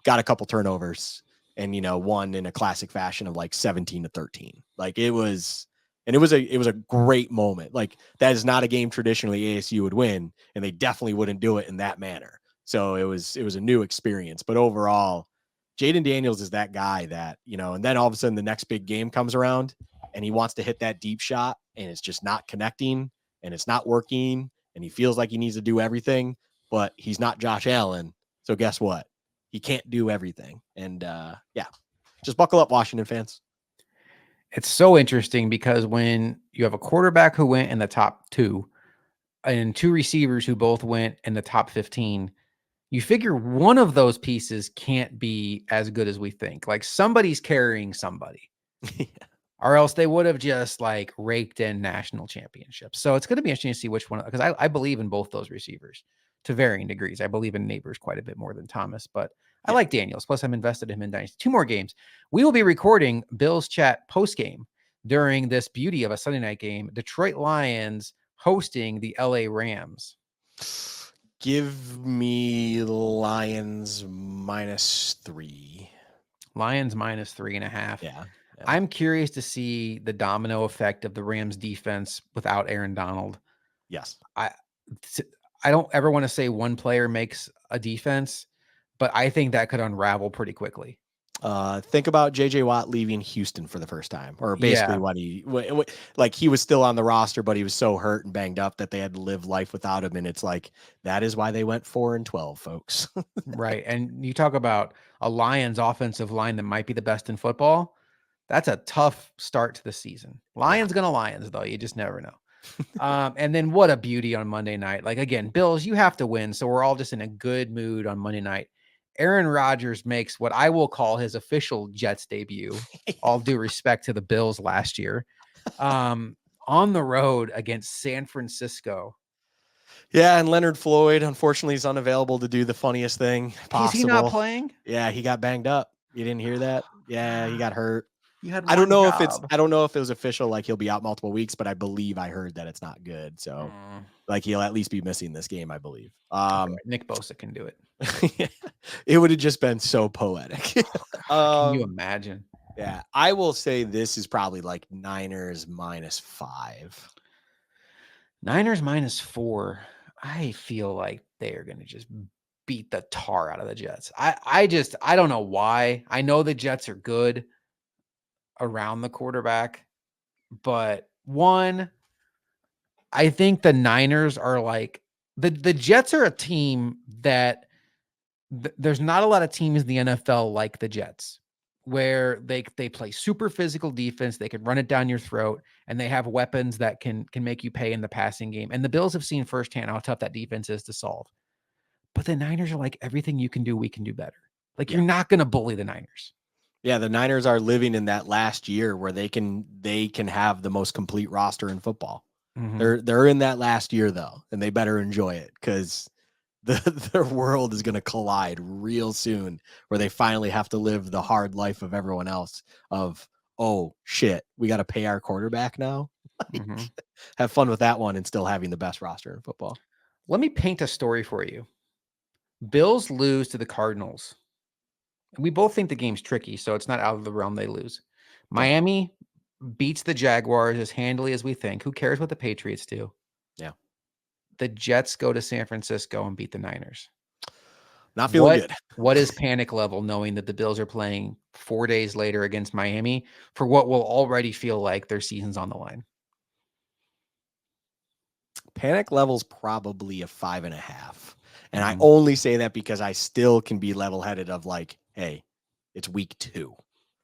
got a couple turnovers, and won in a classic fashion of like 17-13. Like it was a great moment. Like that is not a game traditionally ASU would win, and they definitely wouldn't do it in that manner. So it was a new experience. But overall, Jaden Daniels is that guy that, and then all of a sudden the next big game comes around and he wants to hit that deep shot and it's just not connecting and it's not working and he feels like he needs to do everything, but he's not Josh Allen. So guess what? He can't do everything. And just buckle up, Washington fans.
It's so interesting because when you have a quarterback who went in the top 2 and 2 receivers who both went in the top 15, you figure one of those pieces can't be as good as we think. Like somebody's carrying somebody. Yeah. Or else they would have just like raked in national championships. So it's going to be interesting to see which one, because I believe in both those receivers to varying degrees. I believe in Neighbors quite a bit more than Thomas, but I like Daniels. Plus, I'm invested in him in Dynasty. 2 more games. We will be recording Bill's Chat post game during this beauty of a Sunday night game. Detroit Lions hosting the LA Rams.
Give me Lions -3.
Lions -3.5.
Yeah.
I'm curious to see the domino effect of the Rams defense without Aaron Donald.
Yes.
I don't ever want to say one player makes a defense, but I think that could unravel pretty quickly.
Think about JJ Watt leaving Houston for the first time, or basically like he was still on the roster, but he was so hurt and banged up that they had to live life without him. And it's like, that is why they went 4-12, folks.
Right. And you talk about a Lions offensive line that might be the best in football. That's a tough start to the season. Lions gonna Lions though. You just never know. And then what a beauty on Monday night. Like again, Bills, you have to win. So we're all just in a good mood on Monday night. Aaron Rodgers makes what I will call his official Jets debut. All due respect to the Bills last year. On the road against San Francisco.
Yeah, and Leonard Floyd, unfortunately, is unavailable to do the funniest thing possible.
Is he not playing?
Yeah, he got banged up. You didn't hear that? Yeah, he got hurt.
I don't know
if it was official, like he'll be out multiple weeks, but I believe I heard that it's not good. So like he'll at least be missing this game, I believe.
Okay. Nick Bosa can do it.
It would have just been so poetic.
Can you imagine?
Yeah, I will say this is probably like Niners -5.
Niners -4. I feel like they are going to just beat the tar out of the Jets. I don't know why. I know the Jets are good around the quarterback, but I think the Niners are like the Jets are a team that there's not a lot of teams in the NFL like the Jets, where they play super physical defense, they can run it down your throat, and they have weapons that can make you pay in the passing game. And the Bills have seen firsthand how tough that defense is to solve. But the Niners are like, everything you can do, we can do better. Like you're not going to bully the Niners.
Yeah, the Niners are living in that last year where they can have the most complete roster in football.
Mhm.
They're in that last year though, and they better enjoy it because their world is going to collide real soon, where they finally have to live the hard life of everyone else. Of oh shit, we got to pay our quarterback now. Like,
Mhm.
have fun with that one, and still having the best roster in football.
Let me paint a story for you. Bills lose to the Cardinals. We both think the game's tricky, so it's not out of the realm they lose.
Okay.
Miami beats the Jaguars as handily as we think. Who cares what the Patriots do?
Yeah.
The Jets go to San Francisco and beat the Niners.
Not feeling
What
good.
what is panic level knowing that the Bills are playing 4 days later against Miami for what will already feel like their season's on the line?
Panic level's probably a 5.5. And I
Mhm.
only say that because I still can be level headed of like, hey, it's week 2.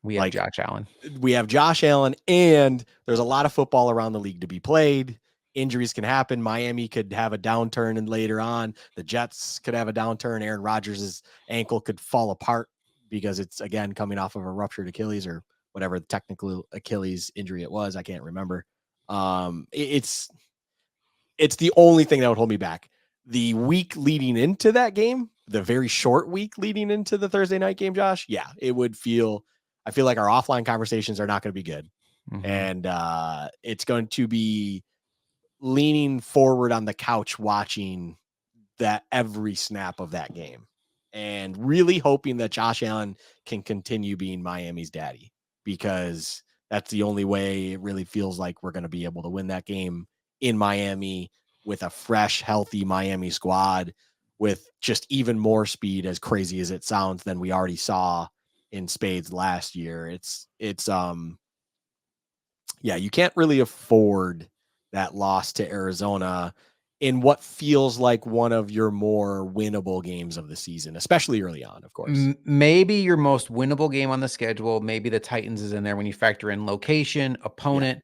We have
Like,
Josh Allen.
we have Josh Allen, and there's a lot of football around the league to be played. Injuries can happen. Miami could have a downturn, and later on, the Jets could have a downturn. Aaron Rodgers' ankle could fall apart because it's again coming off of a ruptured Achilles or whatever the technical Achilles injury it was. I can't remember. It's the only thing that would hold me back. The week leading into that game, the very short week leading into the Thursday night game, Josh, yeah, it would feel. I feel like our offline conversations are not going to be good,
Mhm.
and it's going to be leaning forward on the couch watching that every snap of that game, and really hoping that Josh Allen can continue being Miami's daddy, because that's the only way it really feels like we're going to be able to win that game in Miami with a fresh, healthy Miami squad with just even more speed, as crazy as it sounds, than we already saw in spades last year. Yeah, you can't really afford that loss to Arizona in what feels like one of your more winnable games of the season, especially early on, of course.
Maybe your most winnable game on the schedule. Maybe the Titans is in there when you factor in location,
Yeah.
opponent.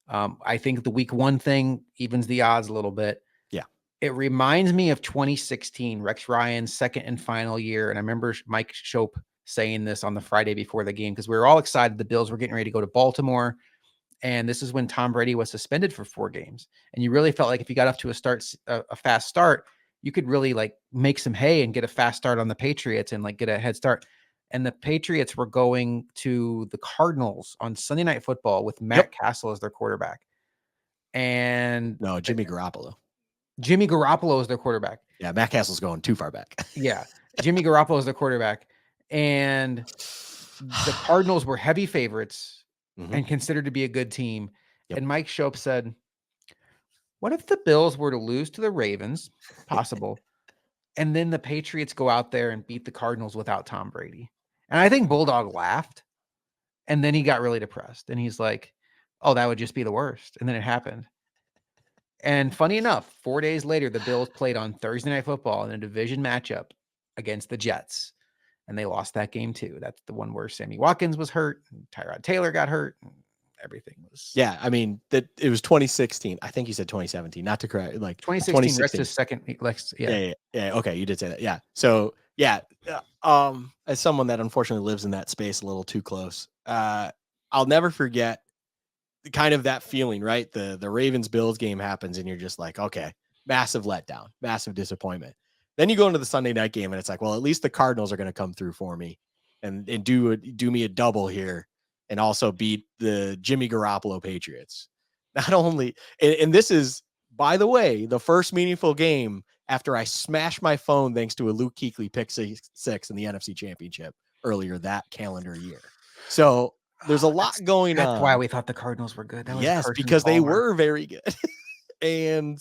I think the week 1 thing evens the odds a little bit.
Yeah.
It reminds me of 2016, Rex Ryan's second and final year. And I remember Mike Shope saying this on the Friday before the game because we were all excited. The Bills were getting ready to go to Baltimore. And this is when Tom Brady was suspended for 4 games. And you really felt like if you got off to a fast start, you could really like make some hay and get a fast start on the Patriots and like get a head start. And the Patriots were going to the Cardinals on Sunday Night Football with Matt
Yep.
Castle as their quarterback. And
No, Jimmy Garoppolo.
Jimmy Garoppolo is their quarterback.
Yeah, Matt Castle's going too far back.
Yeah. Jimmy Garoppolo is their quarterback. And the Cardinals were heavy favorites
hmm
and considered to be a good team.
Yep.
And Mike Shope said, what if the Bills were to lose to the Ravens? Possible. And then the Patriots go out there and beat the Cardinals without Tom Brady. And I think Bulldog laughed. And then he got really depressed. And he's like, oh, that would just be the worst. And then it happened. And funny enough, 4 days later, the Bills played on Thursday Night Football in a division matchup against the Jets. And they lost that game too. That's the one where Sammy Watkins was hurt, and Tyrod Taylor got hurt, and everything was.
Yeah, I mean that it was 2016. I think you said 2017. Not to correct, like
2016,
2016.
Rex's second.
Yeah. Okay, you did say that. Yeah. So yeah, as someone that unfortunately lives in that space a little too close, I'll never forget kind of that feeling. Right, the Ravens Bills game happens, and you're just like, okay, massive letdown, massive disappointment. Then you go into the Sunday night game, and it's like, well, at least the Cardinals are going to come through for me, and do me a double here, and also beat the Jimmy Garoppolo Patriots. Not only, and this is, by the way, the first meaningful game after I smashed my phone thanks to a Luke Kuechly pick six in the NFC Championship earlier that calendar year. So there's a lot going
That's why
on.
we thought the Cardinals were good. That was
Yes,
Carson
because they
Palmer.
were very good. And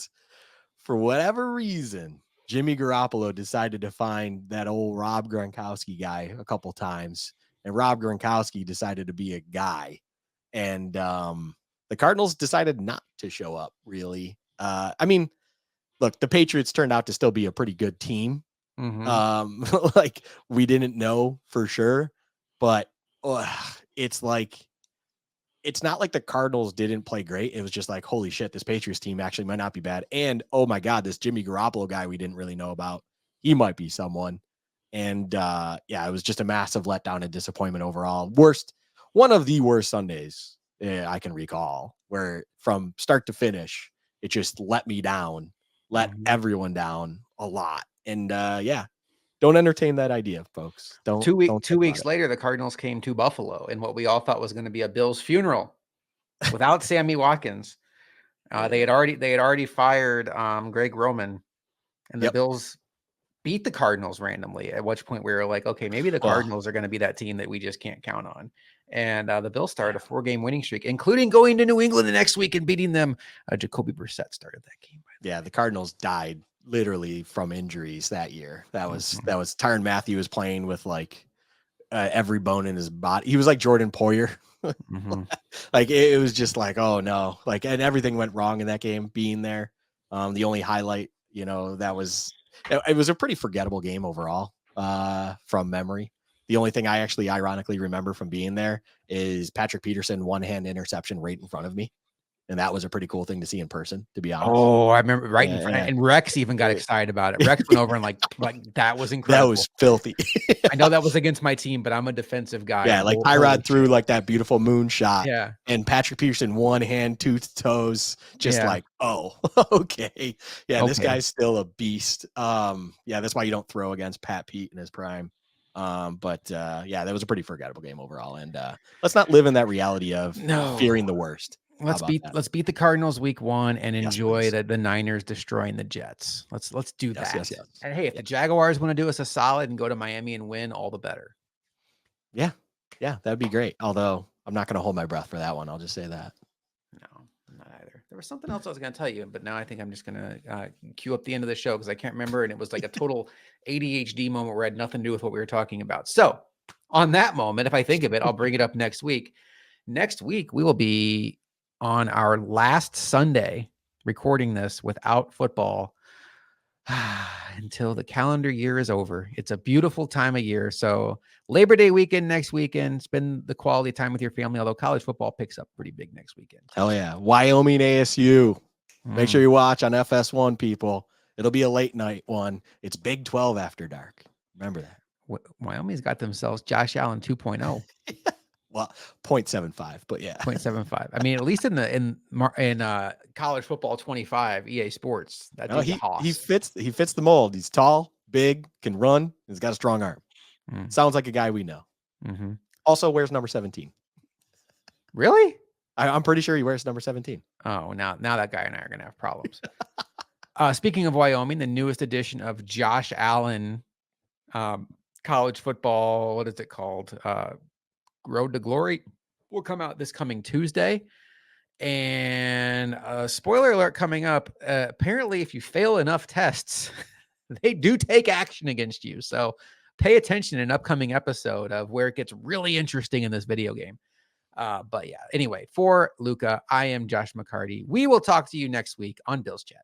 for whatever reason, Jimmy Garoppolo decided to find that old Rob Gronkowski guy a couple times. And Rob Gronkowski decided to be a guy. And the Cardinals decided not to show up, really. I mean, look, the Patriots turned out to still be a pretty good team.
Mhm.
Like, we didn't know for sure, but it's like, it's not like the Cardinals didn't play great. It was just like, holy shit, this Patriots team actually might not be bad. And oh my God, this Jimmy Garoppolo guy we didn't really know about, he might be someone. And yeah, it was just a massive letdown and disappointment overall. One of the worst Sundays I can recall, where from start to finish, it just let me down, let everyone down a lot. And yeah, don't entertain that idea, folks. Don't
Two
think about
weeks
it.
later, the Cardinals came to Buffalo in what we all thought was going to be a Bills funeral without Sammy Watkins. They had already fired Greg Roman, and the Bills beat the Cardinals randomly, at which point we were like, okay, maybe the Cardinals are going to be that team that we just can't count on. And the Bills started a 4-game winning streak, including going to New England the next week and beating them. Jacoby Brissett started that game.
Yeah, the Cardinals died literally from injuries that year. That was Tyrann Mathieu was playing with like every bone in his body. He was like Jordan Poyer. Like it was just like, oh no, like, and everything went wrong in that game being there. The only highlight, that was, it was a pretty forgettable game overall, from memory. The only thing I actually ironically remember from being there is Patrick Peterson one-hand interception right in front of me. And that was a pretty cool thing to see in person, to be honest.
Oh, I remember in front, and Rex even got excited about it. Rex went over and like that was incredible.
That was filthy.
I know that was against my team, but I'm a defensive guy.
Yeah, like Tyrod threw like that beautiful moonshot.
Yeah.
And Patrick Peterson, one hand, two toes, just like, oh, okay. Yeah, this guy's still a beast. Yeah, that's why you don't throw against Pat Pete in his prime. But yeah, that was a pretty forgettable game overall. And let's not live in that reality of fearing the worst.
Let's beat the Cardinals week 1 and enjoy the Niners destroying the Jets. Let's do that.
Yes.
And hey, if the Jaguars want to do us a solid and go to Miami and win, all the better.
Yeah, that'd be great. Although I'm not going to hold my breath for that one. I'll just say that.
No, I'm not either. There was something else I was going to tell you, but now I think I'm just going to cue up the end of the show because I can't remember. And it was like a total ADHD moment where it had nothing to do with what we were talking about. So on that moment, if I think of it, I'll bring it up next week. Next week, we will be on our last Sunday recording this without football until the calendar year is over. It's a beautiful time of year. So Labor Day weekend next weekend, spend the quality time with your family, although college football picks up pretty big next weekend.
Hell yeah. Wyoming ASU. Make sure you watch on FS1, people. It'll be a late night one. It's Big 12 after dark. Remember that.
Wyoming's got themselves Josh Allen 2.0.
Well, 0.75, but yeah.
0.75. I mean, at least in college football 25 EA Sports,
he fits the mold. He's tall, big, can run. He's got a strong arm. Sounds like a guy we know. Also wears number 17.
Really?
I'm pretty sure he wears number 17.
Oh, now that guy and I are gonna have problems. Speaking of Wyoming, the newest edition of Josh Allen college football, what is it called? Road to Glory will come out this coming Tuesday. And spoiler alert coming up, apparently if you fail enough tests, they do take action against you. So pay attention in an upcoming episode of where it gets really interesting in this video game. But yeah, anyway, for Luka, I am Josh McCarty. We will talk to you next week on Bills Chat.